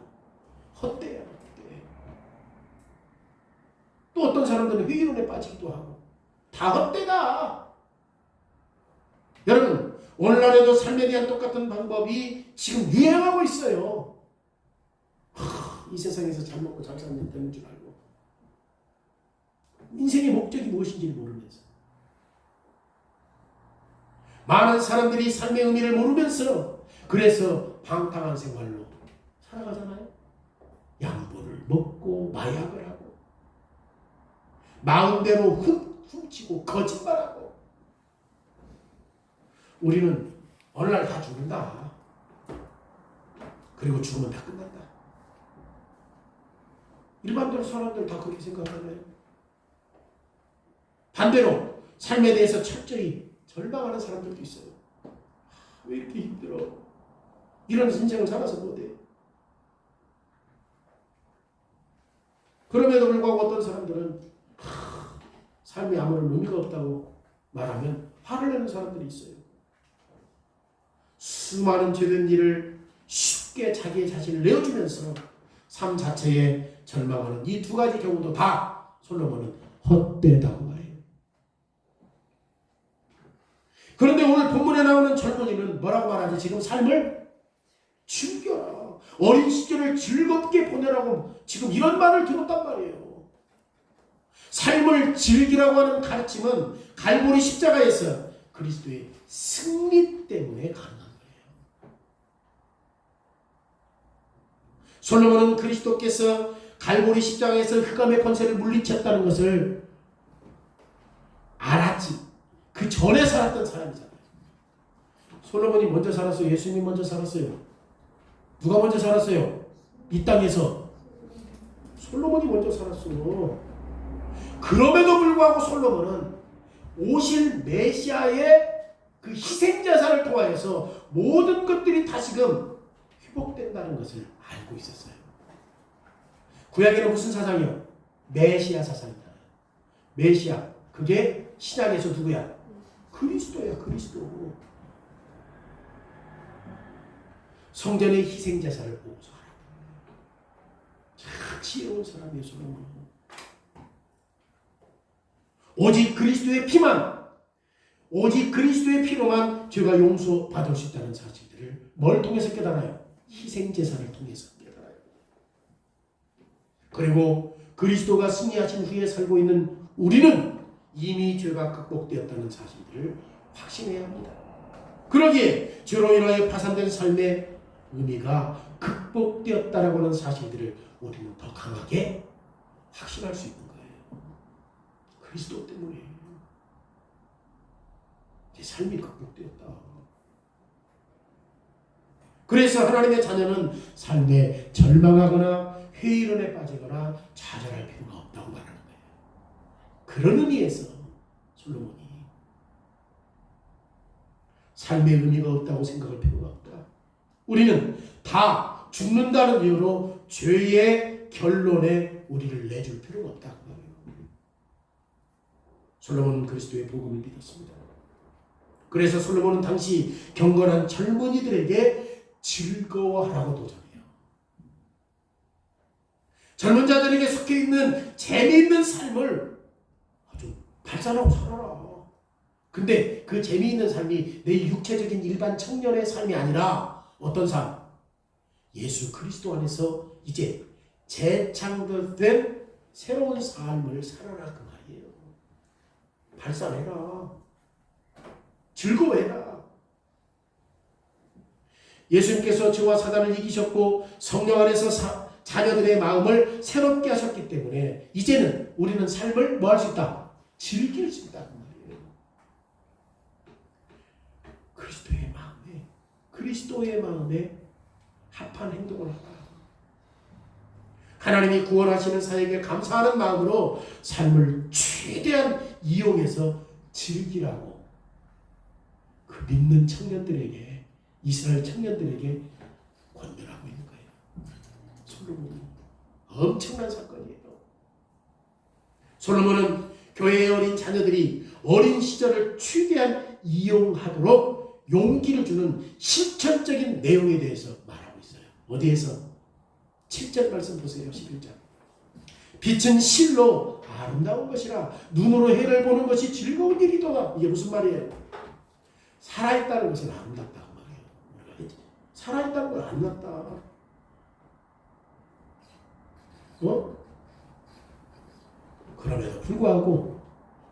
헛되야, 헛돼. 또 어떤 사람들은 회의론에 빠지기도 하고 다 헛되다. 여러분, 오늘날에도 삶에 대한 똑같은 방법이 지금 유행하고 있어요. 이 세상에서 잘 먹고 잘 살면 되는 줄 알고 인생의 목적이 무엇인지 모르면서 많은 사람들이 삶의 의미를 모르면서 그래서 방탕한 생활로 살아가잖아요. 양보를 먹고 마약을 하고 마음대로 훔치고 거짓말하고 우리는 어느 날 다 죽는다. 그리고 죽으면 다 끝난다. 일반적으로 사람들 다 그렇게 생각하잖아요. 반대로 삶에 대해서 철저히 절망하는 사람들도 있어요. 왜 이렇게 힘들어? 이런 인생을 살아서 못해. 그럼에도 불구하고 어떤 사람들은 삶이 아무런 의미가 없다고 말하면 화를 내는 사람들이 있어요. 수많은 죄된 일을 쉽게 자기의 자신을 내어주면서 삶 자체에 절망하는 이 두 가지 경우도 다 솔로몬은 헛되다고 말해요. 그런데 오늘 본문에 나오는 젊은이는 뭐라고 말하지? 지금 삶을 즐겨라. 어린 시절을 즐겁게 보내라고 지금 이런 말을 들었단 말이에요. 삶을 즐기라고 하는 가르침은 갈보리 십자가에서 그리스도의 승리 때문에 가능한 거예요. 솔로몬은 그리스도께서 갈보리 십자가에서 흑암의 권세를 물리쳤다는 것을 알았지. 그 전에 살았던 사람이잖아요. 솔로몬이 먼저 살았어요? 예수님이 먼저 살았어요? 누가 먼저 살았어요? 이 땅에서 솔로몬이 먼저 살았어요. 그럼에도 불구하고 솔로몬은 오실 메시아의 그 희생자사를 통하여서 모든 것들이 다시금 회복된다는 것을 알고 있었어요. 구약에는 무슨 사상이요? 메시아 사상이다. 메시아, 그게 신약에서 누구야? 그리스도야, 그리스도. 성전의 희생제사를 보고서 참 지혜로운 사람이에요, 솔로몬은. 오직 그리스도의 피만, 오직 그리스도의 피로만 죄가 용서받을 수 있다는 사실들을 뭘 통해서 깨달아요? 희생제사를 통해서 깨달아요. 그리고 그리스도가 승리하신 후에 살고 있는 우리는 이미 죄가 극복되었다는 사실들을 확신해야 합니다. 그러기에 죄로 인하여 파산된 삶의 의미가 극복되었다라고 하는 사실들을 우리는 더 강하게 확신할 수 있는 거예요. 그리스도 때문에 제 삶이 극복되었다. 그래서 하나님의 자녀는 삶에 절망하거나 회의론에 빠지거나 좌절할 필요가 없다고 말하는 거예요. 그런 의미에서 솔로몬이 삶의 의미가 없다고 생각할 필요가 없다. 우리는 다 죽는다는 이유로 죄의 결론에 우리를 내줄 필요가 없다. 솔로몬은 그리스도의 복음을 믿었습니다. 그래서 솔로몬은 당시 경건한 젊은이들에게 즐거워하라고 도전해요. 젊은 자들에게 속해 있는 재미있는 삶을 아주 발산하고 살아라. 근데 그 재미있는 삶이 내 육체적인 일반 청년의 삶이 아니라 어떤 삶? 예수 그리스도 안에서 이제 재창조된 새로운 삶을 살아라 그 말이에요. 발산해라. 즐거워해라. 예수님께서 죄와 사단을 이기셨고 성령 안에서 자녀들의 마음을 새롭게 하셨기 때문에 이제는 우리는 삶을 뭐 할 수 있다? 즐길 수 있다 그 말이에요. 그리스도의 마음에 합한 행동을 하라. 하나님이 구원하시는 사역에 감사하는 마음으로 삶을 최대한 이용해서 즐기라고 그 믿는 청년들에게, 이스라엘 청년들에게 권면하고 있는 거예요. 솔로몬이 엄청난 사건이에요. 솔로몬은 교회의 어린 자녀들이 어린 시절을 최대한 이용하도록 용기를 주는 실천적인 내용에 대해서 말하고 있어요. 어디에서? 7절 말씀 보세요. 11절. 빛은 실로 아름다운 것이라 눈으로 해를 보는 것이 즐거운 일이더라. 이게 무슨 말이에요? 살아있다는 것은 아름답다고 말이에요. 살아있다는 건 아름답다. 그럼에도 불구하고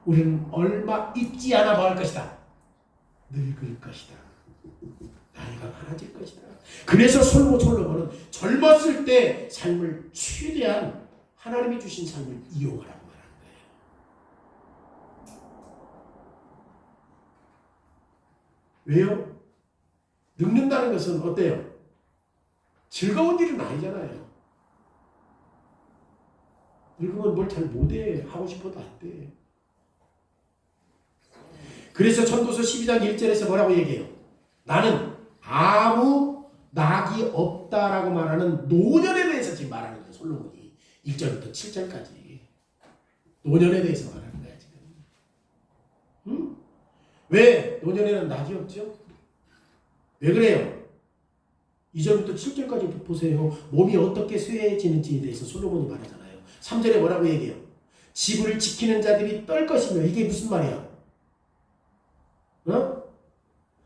우리는 얼마 있지 않아 뭐 할 것이다? 늙을 것이다. 나이가 많아질 것이다. 그래서 솔로몬은 젊었을 때 삶을 최대한 하나님이 주신 삶을 이용하라고 말하는 거예요. 왜요? 늙는다는 것은 어때요? 즐거운 일은 아니잖아요. 늙으면 뭘 잘 못해. 하고 싶어도 안 돼. 그래서 전도서 12장 1절에서 뭐라고 얘기해요? 나는 아무 낙이 없다라고 말하는 노년에 대해서 지금 말하는 거예요. 솔로몬이 1절부터 7절까지 노년에 대해서 말하는 거야 지금. 응? 왜 노년에는 낙이 없죠? 왜 그래요? 2절부터 7절까지 보세요. 몸이 어떻게 쇠해지는지에 대해서 솔로몬이 말하잖아요. 3절에 뭐라고 얘기해요? 집을 지키는 자들이 떨 것이며. 이게 무슨 말이야?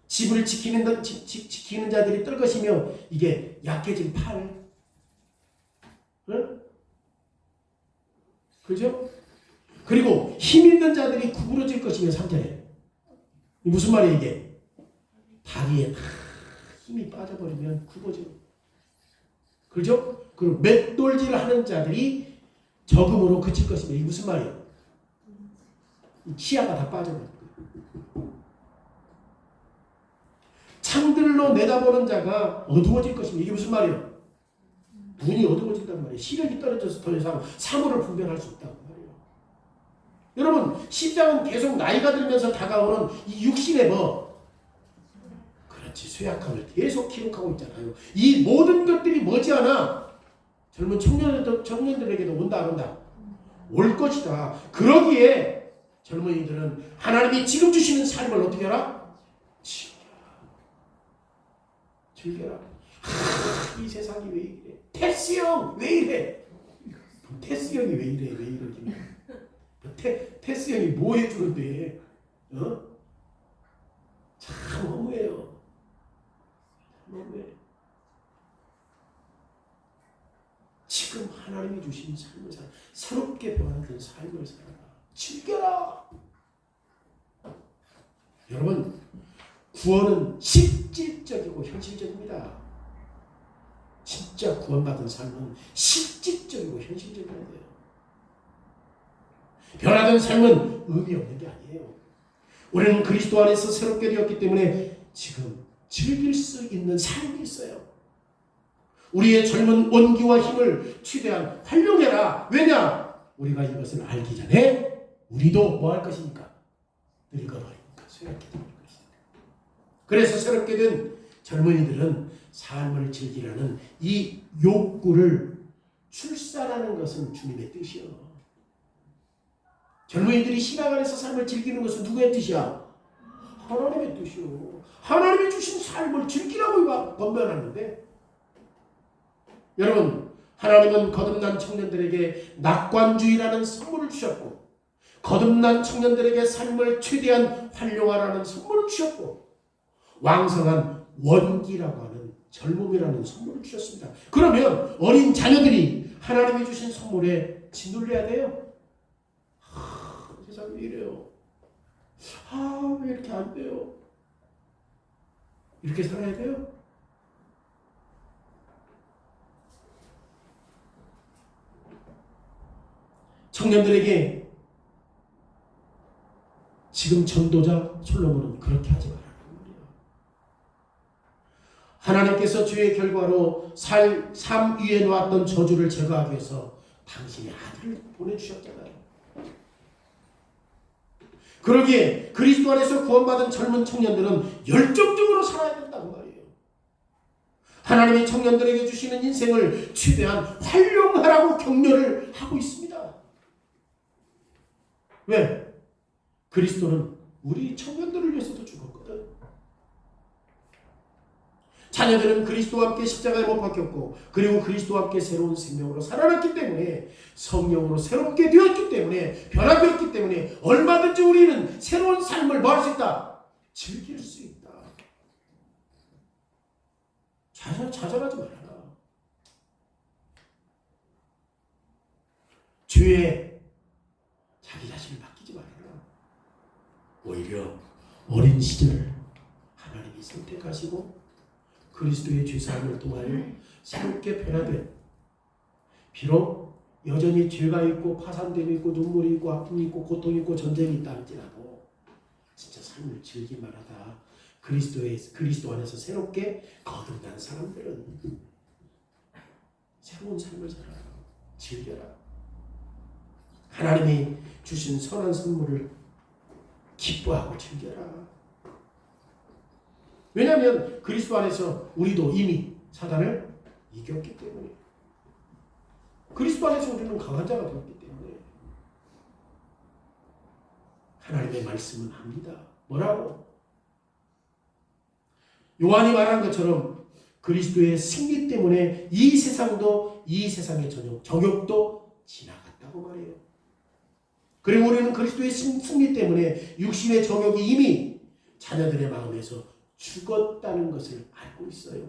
집을 지키는 자들이 떨 것이며. 이게 약해진 팔. 그죠? 그리고 힘 있는 자들이 구부러질 것이며. 3절에 무슨 말이야 이게? 다리에 다 힘이 빠져버리면 굽어져. 그죠? 그리고 맷돌질 하는 자들이 적음으로 그칠 것이며. 이게 무슨 말이에요? 치아가 다 빠져버려. 창들로 내다보는 자가 어두워질 것이며. 이게 무슨 말이에요? 눈이 어두워진단 말이에요. 시력이 떨어져서 더 이상 사물을 분별할 수 없다고 말이에요. 여러분, 십자가는 계속 나이가 들면서 다가오는 이 육신의 그렇지, 쇠약함을 계속 기록하고 있잖아요. 이 모든 것들이 머지않아 젊은 청년들에게도 온다 안 온다? 올 것이다. 그러기에 젊은이들은 하나님이 지금 주시는 삶을 어떻게 하라? 즐겨라. 이 세상이 왜 이래? 테스 형 왜 이래? 테스 형이 왜 이래? 왜 이러지? 테스 형이 뭐 해주는데? 참 허무해요. 너무해. 지금 하나님이 주신 삶을 살아. 새롭게 변화된 삶을 살아라. 즐겨라. 여러분, 구원은 실질적이고 현실적입니다. 진짜 구원받은 삶은 실질적이고 현실적이어야 돼요. 변화된 삶은 의미 없는 게 아니에요. 우리는 그리스도 안에서 새롭게 되었기 때문에 지금 즐길 수 있는 삶이 있어요. 우리의 젊은 온기와 힘을 최대한 활용해라. 왜냐? 우리가 이것을 알기 전에 우리도 뭐 할 것이니까? 늙어버리니까, 쇠약해질 것이니까. 그래서 새롭게 된 젊은이들은 삶을 즐기라는 이 욕구를 출산하는 것은 주님의 뜻이요. 젊은이들이 신앙 안에서 삶을 즐기는 것은 누구의 뜻이야? 하나님의 뜻이요. 하나님이 주신 삶을 즐기라고 권면하는데, 여러분, 하나님은 거듭난 청년들에게 낙관주의라는 선물을 주셨고, 거듭난 청년들에게 삶을 최대한 활용하라는 선물을 주셨고, 왕성한 원기라고 하는 젊음이라는 선물을 주셨습니다. 그러면 어린 자녀들이 하나님이 주신 선물에 짓눌려야 돼요. 세상이 왜 이래요? 왜 이렇게 안 돼요? 이렇게 살아야 돼요? 청년들에게 지금 전도자 솔로몬은 그렇게 하지 말라는 말이에요. 하나님께서 죄의 결과로 삶 위에 놓았던 저주를 제거하기 위해서 당신의 아들을 보내주셨잖아요. 그러기에 그리스도 안에서 구원받은 젊은 청년들은 열정적으로 살아야 된다고 말이에요. 하나님이 청년들에게 주시는 인생을 최대한 활용하라고 격려를 하고 있습니다. 왜? 그리스도는 우리 청년들을 위해서도 죽었거든. 자녀들은 그리스도와 함께 십자가에 못 박혔고 그리고 그리스도와 함께 새로운 생명으로 살아났기 때문에 성령으로 새롭게 되었기 때문에 변화되었기 때문에 얼마든지 우리는 새로운 삶을 뭐 할 수 있다? 즐길 수 있다. 좌절하지 말아라. 죄에 자기 자신을 맡기지 말아라. 오히려 어린 시절을 하나님이 선택하시고 그리스도의 죄사함을 통하여 새롭게 변화된, 비록 여전히 죄가 있고 파산됨이 있고 눈물이 있고 아픔이 있고 고통이 있고 전쟁이 있다 할지라도 진짜 삶을 즐길만 하다. 그리스도 안에서 새롭게 거듭난 사람들은 새로운 삶을 살아라. 즐겨라. 하나님이 주신 선한 선물을 기뻐하고 즐겨라. 왜냐하면 그리스도 안에서 우리도 이미 사단을 이겼기 때문에, 그리스도 안에서 우리는 강한 자가 되었기 때문에 하나님의 말씀은 합니다. 뭐라고? 요한이 말한 것처럼 그리스도의 승리 때문에 이 세상도 이 세상의 정욕도 지나갔다고 말해요. 그리고 우리는 그리스도의 승리 때문에 육신의 정욕이 이미 자녀들의 마음에서 죽었다는 것을 알고 있어요.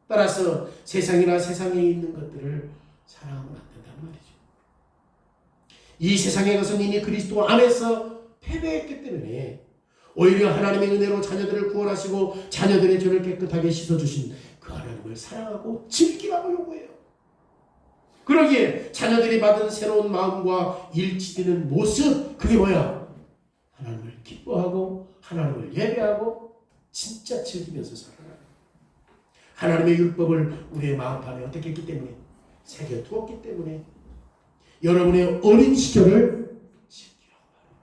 따라서 세상이나 세상에 있는 것들을 사랑하면 안 된다는 말이죠. 이 세상의 것은 이미 그리스도 안에서 패배했기 때문에 오히려 하나님의 은혜로 자녀들을 구원하시고 자녀들의 죄를 깨끗하게 씻어주신 그 하나님을 사랑하고 즐기라고 요구해요. 그러기에 자녀들이 받은 새로운 마음과 일치되는 모습, 그게 뭐야? 하나님을 기뻐하고 하나님을 예배하고 진짜 즐기면서 살아라. 하나님의 율법을 우리의 마음판에 어떻게 했기 때문에? 새겨 두었기 때문에 여러분의 어린 시절을 즐기라고 말해요.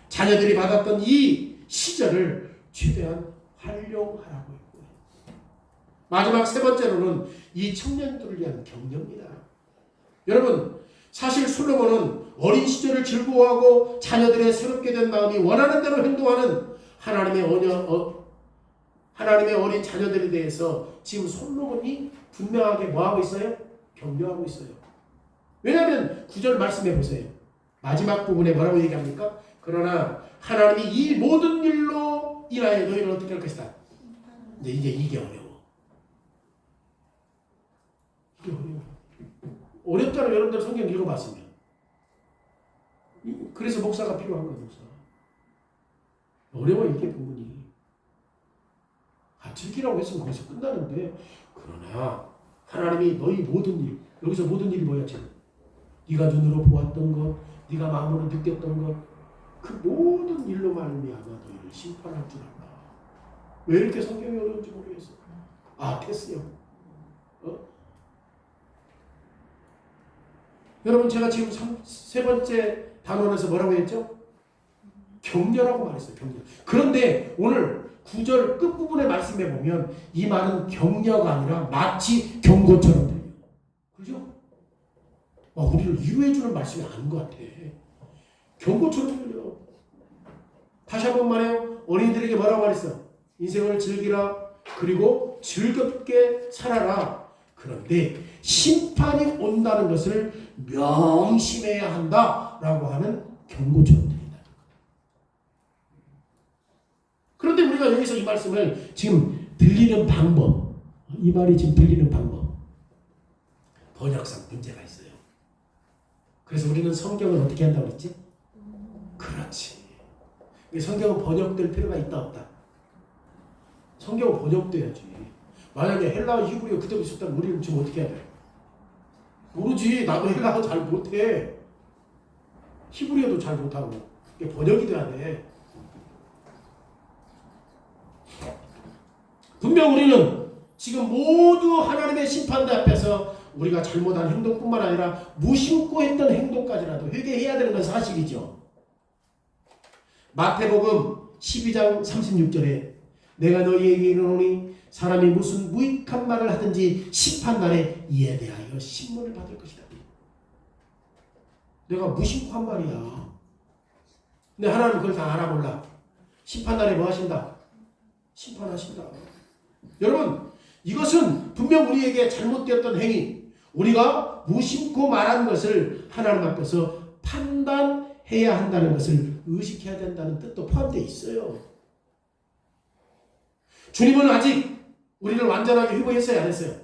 자녀들이 받았던 이 시절을 최대한 활용하라고 했고요. 마지막 세 번째로는 이 청년들을 위한 격려입니다. 여러분, 사실 솔로몬은 어린 시절을 즐거워하고 자녀들의 새롭게 된 마음이 원하는 대로 행동하는 하나님의 어린 자녀들에 대해서 지금 솔로몬이 분명하게 뭐하고 있어요? 격려하고 있어요. 왜냐하면 9절 말씀해 보세요. 마지막 부분에 뭐라고 얘기합니까? 그러나 하나님이 이 모든 일로 인하여 너희를 어떻게 할 것이다. 이제 이게 어려워. 이게 어려워. 어렵잖아요. 여러분들 성경 읽어봤으면. 그래서 목사가 필요한 거예요. 목사. 어려워 이게 부분이. 즐기라고 했으면 거기서 끝나는데, 그러나 하나님이 너희 모든 일, 여기서 모든 일이 뭐야 지금? 네가 눈으로 보았던 것, 네가 마음으로 느꼈던 것, 그 모든 일로 말미암아 너희를 심판할 줄 알라. 왜 이렇게 성경이 어려운지 모르겠어. 테스요. 여러분, 제가 지금 세 번째 단원에서 뭐라고 했죠? 격려라고 말했어요. 격려. 그런데 오늘 9절 끝부분의 말씀에 보면 이 말은 격려가 아니라 마치 경고처럼 들려요. 그죠? 우리를 위로해주는 말씀이 아닌 것 같아. 경고처럼 들려. 다시 한번 말해요. 어린이들에게 뭐라고 말했어? 인생을 즐기라. 그리고 즐겁게 살아라. 그런데 심판이 온다는 것을 명심해야 한다라고 하는 경고처럼 들린다. 그런데 우리가 여기서 이 말씀을 지금 들리는 방법, 이 말이 지금 들리는 방법, 번역상 문제가 있어요. 그래서 우리는 성경을 어떻게 한다고 그랬지? 그렇지. 성경은 번역될 필요가 있다 없다? 성경은 번역돼야지. 만약에 헬라어, 히브리어 그대로 있었다면 우리는 지금 어떻게 해야 돼? 모르지. 나도 헬라어 잘 못해. 히브리어도 잘 못하고. 이게 번역이 돼야 돼. 분명 우리는 지금 모두 하나님의 심판대 앞에서 우리가 잘못한 행동뿐만 아니라 무심코 했던 행동까지라도 회개해야 되는 건 사실이죠. 마태복음 12장 36절에 내가 너희에게 이르노니 사람이 무슨 무익한 말을 하든지 심판날에 이에 대하여 신문을 받을 것이다. 내가 무심코 한 말이야. 근데 하나님 그걸 다 알아볼라. 심판날에 뭐 하신다? 심판하신다. 여러분, 이것은 분명 우리에게 잘못되었던 행위, 우리가 무심코 말한 것을 하나님 앞에서 판단해야 한다는 것을 의식해야 된다는 뜻도 포함되어 있어요. 주님은 아직 우리를 완전하게 회복했어요, 안 했어요?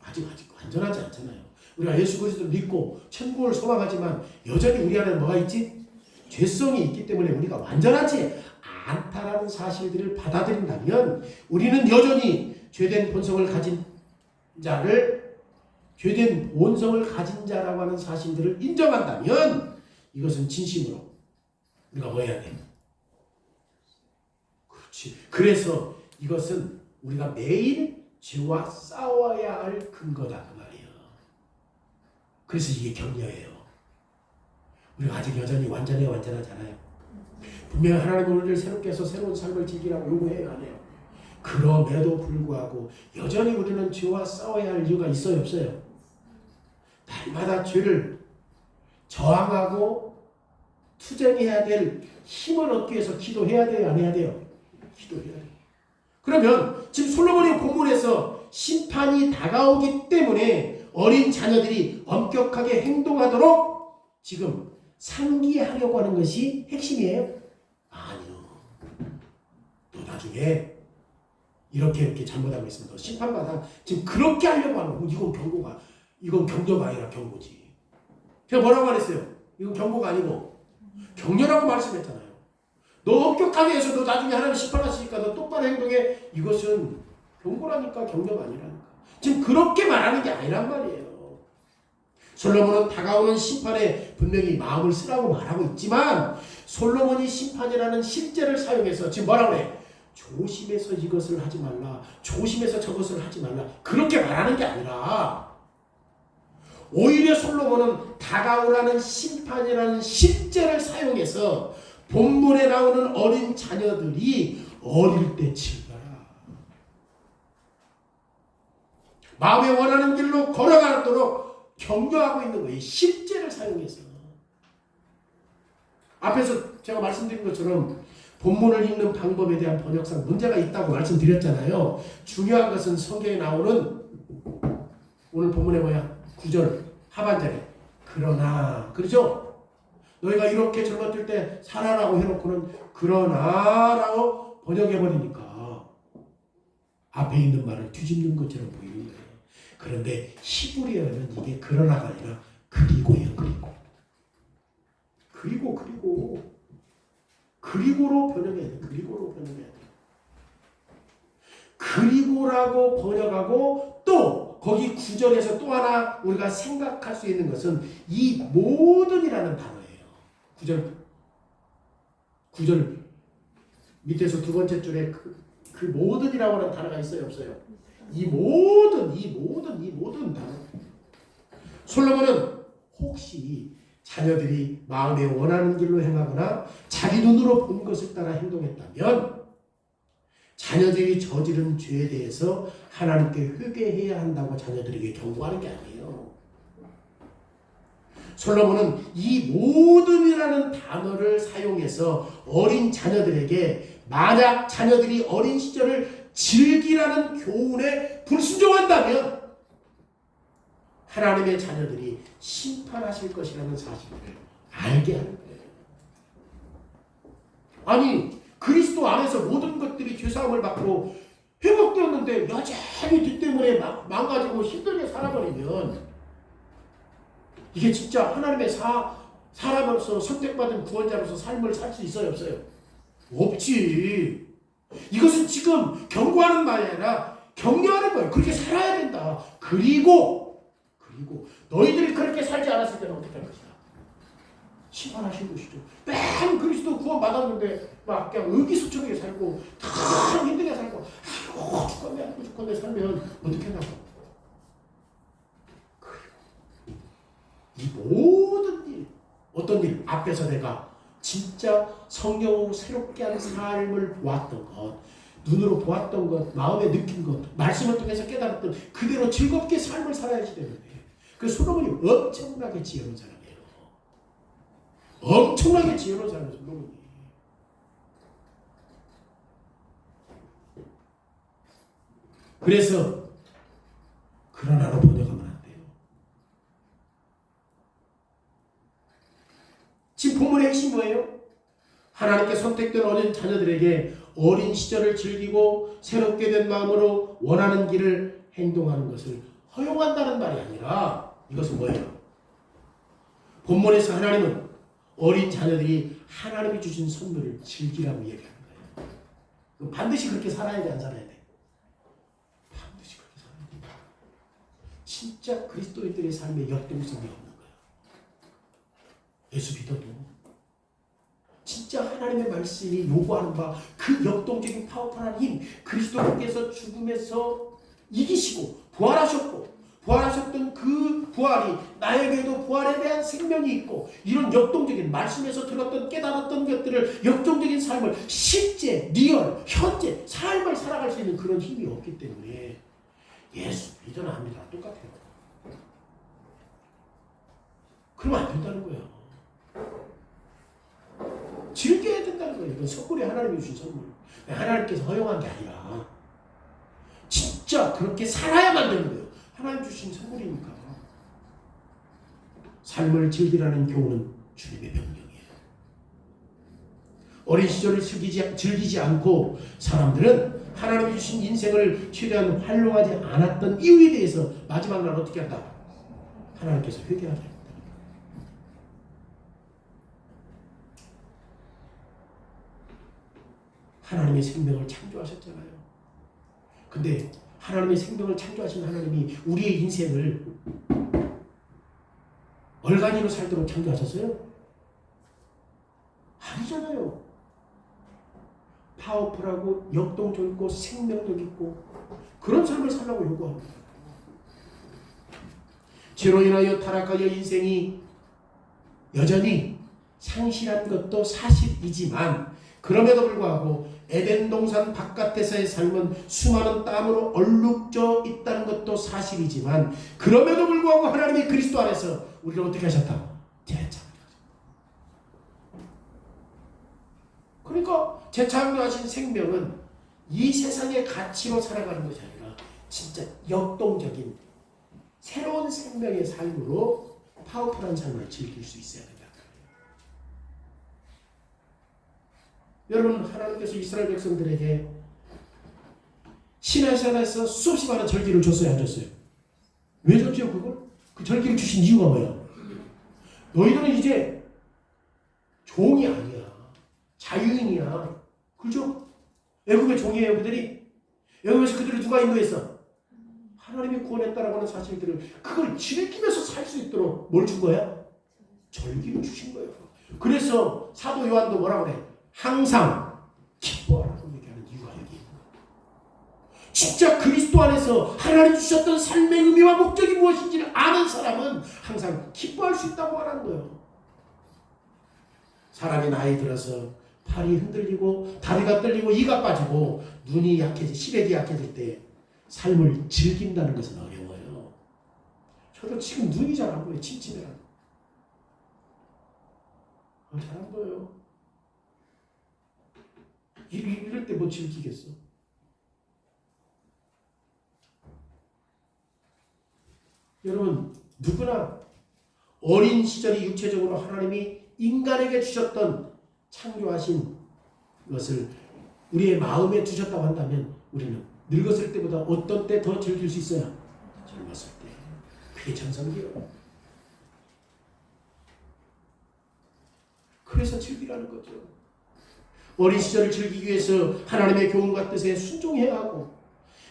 아직 완전하지 않잖아요. 우리가 예수 그리스도를 믿고 천국을 소망하지만 여전히 우리 안에 뭐가 있지? 죄성이 있기 때문에 우리가 완전하지 않다라는 사실들을 받아들인다면 우리는 여전히 죄된 본성을 가진 자라고 하는 사실들을 인정한다면 이것은 진심으로 우리가 뭐 해야 돼? 그렇지. 그래서 이것은 우리가 매일 죄와 싸워야 할 근거다 그 말이에요. 그래서 이게 격려예요. 우리가 아직 여전히 완전하잖아요. 분명히 하나님은 우리를 새롭게 해서 새로운 삶을 즐기라고 요구해요, 안 해요? 그럼에도 불구하고 여전히 우리는 죄와 싸워야 할 이유가 있어요, 없어요? 날마다 죄를 저항하고 투쟁해야 될 힘을 얻기 위해서 기도해야 돼요, 안 해야 돼요? 기도해야 돼요. 그러면 지금 솔로몬의 본문에서 심판이 다가오기 때문에 어린 자녀들이 엄격하게 행동하도록 지금 상기하려고 하는 것이 핵심이에요? 아니요. 또 나중에 이렇게 잘못하고 있으면 너 심판받아. 지금 그렇게 하려고 하는 거. 이건 경고가 아니라 경고지. 제가 뭐라고 말했어요? 이건 경고가 아니고 격려라고 말씀했잖아요. 너 엄격하게 해서 너 나중에 하나님 심판하시니까 너 똑바로 행동해. 이것은 경고라니까 격려가 아니라니까. 지금 그렇게 말하는 게 아니란 말이에요. 솔로몬은 다가오는 심판에 분명히 마음을 쓰라고 말하고 있지만 솔로몬이 심판이라는 실제를 사용해서 지금 뭐라고 그래? 조심해서 이것을 하지 말라. 조심해서 저것을 하지 말라. 그렇게 말하는 게 아니라 오히려 솔로몬은 다가오라는 심판이라는 실제를 사용해서 본문에 나오는 어린 자녀들이 어릴 때 즐겨라. 마음에 원하는 길로 걸어가도록 격려하고 있는 거예요. 실제를 사용해서. 앞에서 제가 말씀드린 것처럼 본문을 읽는 방법에 대한 번역상 문제가 있다고 말씀드렸잖아요. 중요한 것은 성경에 나오는 오늘 본문에 뭐야? 9절 하반절에 그러나 그렇죠? 너희가 이렇게 젊었을 때 살아라고 해놓고는 그러나라고 번역해버리니까 앞에 있는 말을 뒤집는 것처럼 보이는 거예요. 그런데 히브리어는 이게 그러나가 아니라 그리고예요. 그리고로 번역해야 돼. 그리고라고 번역하고 또 거기 9절에서 또 하나 우리가 생각할 수 있는 것은 이 모든이라는 단어예요. 9절 밑에서 두 번째 줄에 그 모든이라고 하는 단어가 있어요, 없어요? 이 모든 단어. 솔로몬은 혹시 자녀들이 마음에 원하는 길로 행하거나 자기 눈으로 본 것을 따라 행동했다면 자녀들이 저지른 죄에 대해서 하나님께 회개해야 한다고 자녀들에게 경고하는 게 아니에요. 솔로몬은 이 모든이라는 단어를 사용해서 어린 자녀들에게 만약 자녀들이 어린 시절을 즐기라는 교훈에 불순종한다면 하나님의 자녀들이 심판하실 것이라는 사실을 알게 하는 거예요. 아니 그리스도 안에서 모든 것들이 죄사함을 받고 회복되었는데 여전히 뒷 때문에 망가지고 힘들게 살아버리면 이게 진짜 하나님의 사람으로서 선택받은 구원자로서 삶을 살 수 있어요, 없어요? 없지. 이것은 지금 경고하는 말이 아니라 격려하는 거예요. 그렇게 살아야 된다. 그리고 너희들이 그렇게 살지 않았을 때는 어떻게 할 것이다? 심판하신 것이죠. 맨 그리스도 구원 받았는데 막 그냥 의기소침하게 살고 다 힘들게 살고 팍팍하게 살면 어떻게 하냐고. 이 모든 일, 어떤 일 앞에서 내가 진짜 성령으로 새롭게 하는 삶을 보았던 것, 눈으로 보았던 것, 마음에 느낀 것, 말씀을 통해서 깨달았던 그대로 즐겁게 삶을 살아야지 되는데, 그 솔로몬이 엄청나게 지혜로운 사람이에요. 엄청나게 지혜로운 사람이에요, 솔로몬이. 그래서 그러나로 번역하면 안 돼요. 지금 본문의 핵심이 뭐예요? 하나님께 선택된 어린 자녀들에게 어린 시절을 즐기고 새롭게 된 마음으로 원하는 길을 행동하는 것을 허용한다는 말이 아니라, 이것은 뭐예요? 본문에서 하나님은 어린 자녀들이 하나님이 주신 선물을 즐기라고 얘기하는 거예요. 반드시 그렇게 살아야 돼, 안 살아야 돼? 반드시 그렇게 살아야 돼. 진짜 그리스도인들의 삶에 역동성이 없는 거예요. 예수 믿어도 진짜 하나님의 말씀이 요구하는 바 그 역동적인 파워풀한 힘, 그리스도께서 죽음에서 이기시고 부활하셨던 그 부활이 나에게도 부활에 대한 생명이 있고, 이런 역동적인 말씀에서 들었던 깨달았던 것들을, 역동적인 삶을 실제 리얼 현재 삶을 살아갈 수 있는 그런 힘이 없기 때문에 예수 믿어나 안 믿어나 똑같아요. 그러면 안 된다는 거예요. 즐겨야 된다는 거예요. 이건 선물이 하나님이 주신 선물. 하나님께서 허용한 게 아니라 진짜 그렇게 살아야만 되는 거예요. 하나님 주신 선물이니까. 삶을 즐기라는 교훈은 주님의 명령이에요. 어린 시절을 즐기지 않고 사람들은 하나님이 주신 인생을 최대한 활용하지 않았던 이유에 대해서 마지막 날 어떻게 한다? 하나님께서 회개하라. 하나님의 생명을 창조하셨잖아요. 근데 하나님의 생명을 창조하신 하나님이 우리의 인생을 얼간이로 살도록 창조하셨어요? 아니잖아요. 파워풀하고 역동적 있고 생명력 있고 그런 삶을 살라고 요구합니다. 죄로 인하여 타락하여 인생이 여전히 상실한 것도 사실이지만, 그럼에도 불구하고 에덴 동산 바깥에서의 삶은 수많은 땀으로 얼룩져 있다는 것도 사실이지만, 그럼에도 불구하고 하나님이 그리스도 안에서 우리를 어떻게 하셨다? 재창조하셨다. 그러니까 재창조하신 생명은 이 세상의 가치로 살아가는 것이 아니라 진짜 역동적인 새로운 생명의 삶으로 파워풀한 삶을 즐길 수 있어야 된다. 여러분, 하나님께서 이스라엘 백성들에게 시내산에서 수없이 많은 절기를 줬어요, 안 줬어요? 왜 줬죠, 그걸? 그 절기를 주신 이유가 뭐예요? 너희들은 이제 종이 아니야. 자유인이야. 그죠? 애굽의 종이에요, 그들이. 애굽에서 그들을 누가 인도했어? 하나님이 구원했다라고 하는 사실들을, 그걸 즐기면서 살 수 있도록 뭘 준 거야? 절기를 주신 거예요. 그래서 사도 요한도 뭐라고 그래? 항상 기뻐하라고 얘기하는 이유가 여기 있는 거예요. 진짜 그리스도 안에서 하나님 주셨던 삶의 의미와 목적이 무엇인지를 아는 사람은 항상 기뻐할 수 있다고 말하는 거예요. 사람이 나이 들어서 팔이 흔들리고 다리가 떨리고 이가 빠지고 눈이 약해지, 시력이 약해질 때 삶을 즐긴다는 것은 어려워요. 저도 지금 눈이 잘 안 보여요. 침침해요. 잘 안 보여요. 이럴 때 뭐 즐기겠어? 여러분, 누구나 어린 시절이 육체적으로 하나님이 인간에게 주셨던 창조하신 것을 우리의 마음에 두셨다고 한다면 우리는 늙었을 때보다 어떤 때 더 즐길 수 있어요? 젊었을 때. 그게 정성이에요. 그래서 즐기라는 거죠. 어린 시절을 즐기기 위해서 하나님의 교훈과 뜻에 순종해야 하고,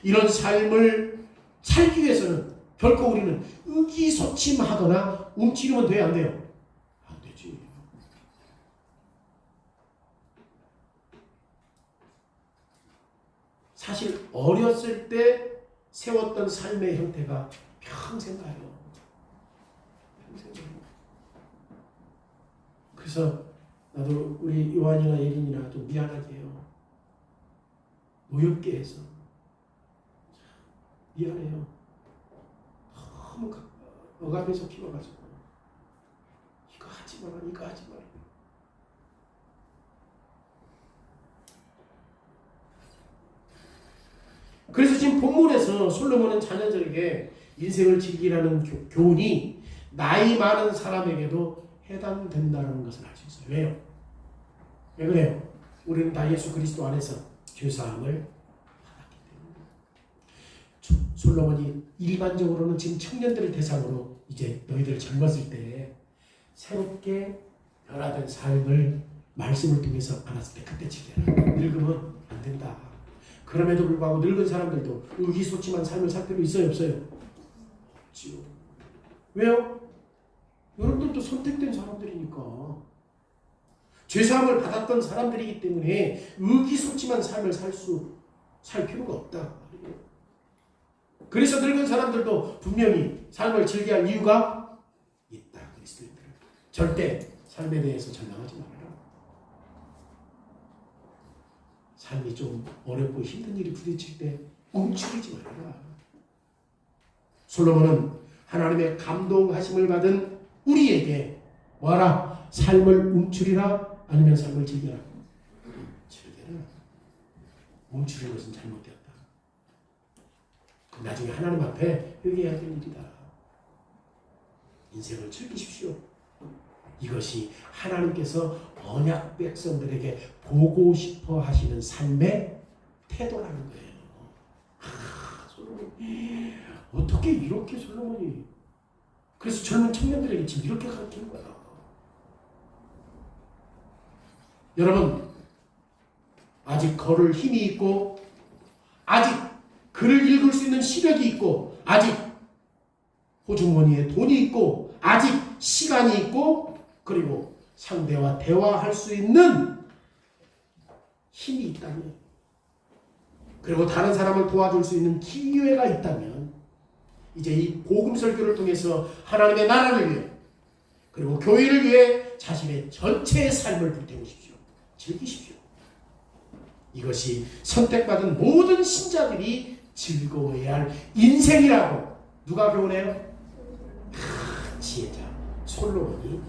이런 삶을 살기 위해서는 결코 우리는 의기소침하거나 움츠리면 돼야 안 돼요? 안 되지. 사실 어렸을 때 세웠던 삶의 형태가 평생 가요. 평생 가요. 그래서 나도 우리 요한이나 예린이나 좀 미안하게 해요. 노엽게 해서 미안해요. 너무 억압에서 키워가지고 이거 하지 마라, 이거 하지 마라. 그래서 지금 본문에서 솔로몬은 자녀들에게 인생을 즐기라는 교훈이 나이 많은 사람에게도 해당된다는 것을 알 수 있어요. 왜요? 왜 그래요? 우리는 다 예수 그리스도 안에서 죄사함을 받았기 때문에. 솔로몬이 일반적으로는 지금 청년들을 대상으로 이제 너희들 젊었을 때 새롭게 변화된 삶을 말씀을 통해서 알았을 때 그때 지켜라. 늙으면 안 된다. 그럼에도 불구하고 늙은 사람들도 의기소침한 삶을 살 필요 있어요, 없어요? 없지요. 왜요? 여러분들도 선택된 사람들이니까. 죄사함을 받았던 사람들이기 때문에 의기소침한 삶을 살 필요가 없다. 그래서 늙은 사람들도 분명히 삶을 즐겨야 할 이유가 있다. 그리스도인들. 절대 삶에 대해서 절망하지 말아라. 삶이 좀 어렵고 힘든 일이 부딪힐 때 움츠리지 말아라. 솔로몬은 하나님의 감동하심을 받은 우리에게 뭐하라? 삶을 움츠리라 아니면 삶을 즐겨라. 즐겨라. 움츠리는 것은 잘못되었다. 나중에 하나님 앞에 회개해야 될 일이다. 인생을 즐기십시오. 이것이 하나님께서 언약 백성들에게 보고 싶어 하시는 삶의 태도라는 거예요. 솔로몬 어떻게 이렇게 솔로몬이 그래서 젊은 청년들에게 지금 이렇게 가르치는 거야. 여러분 아직 걸을 힘이 있고 아직 글을 읽을 수 있는 시력이 있고 아직 호주머니에 돈이 있고 아직 시간이 있고 그리고 상대와 대화할 수 있는 힘이 있다면 그리고 다른 사람을 도와줄 수 있는 기회가 있다면 이제 이 복음 설교를 통해서 하나님의 나라를 위해 그리고 교회를 위해 자신의 전체의 삶을 불태우십시오. 즐기십시오. 이것이 선택받은 모든 신자들이 즐거워해야 할 인생이라고 누가 교훈해요? 지혜자 솔로몬이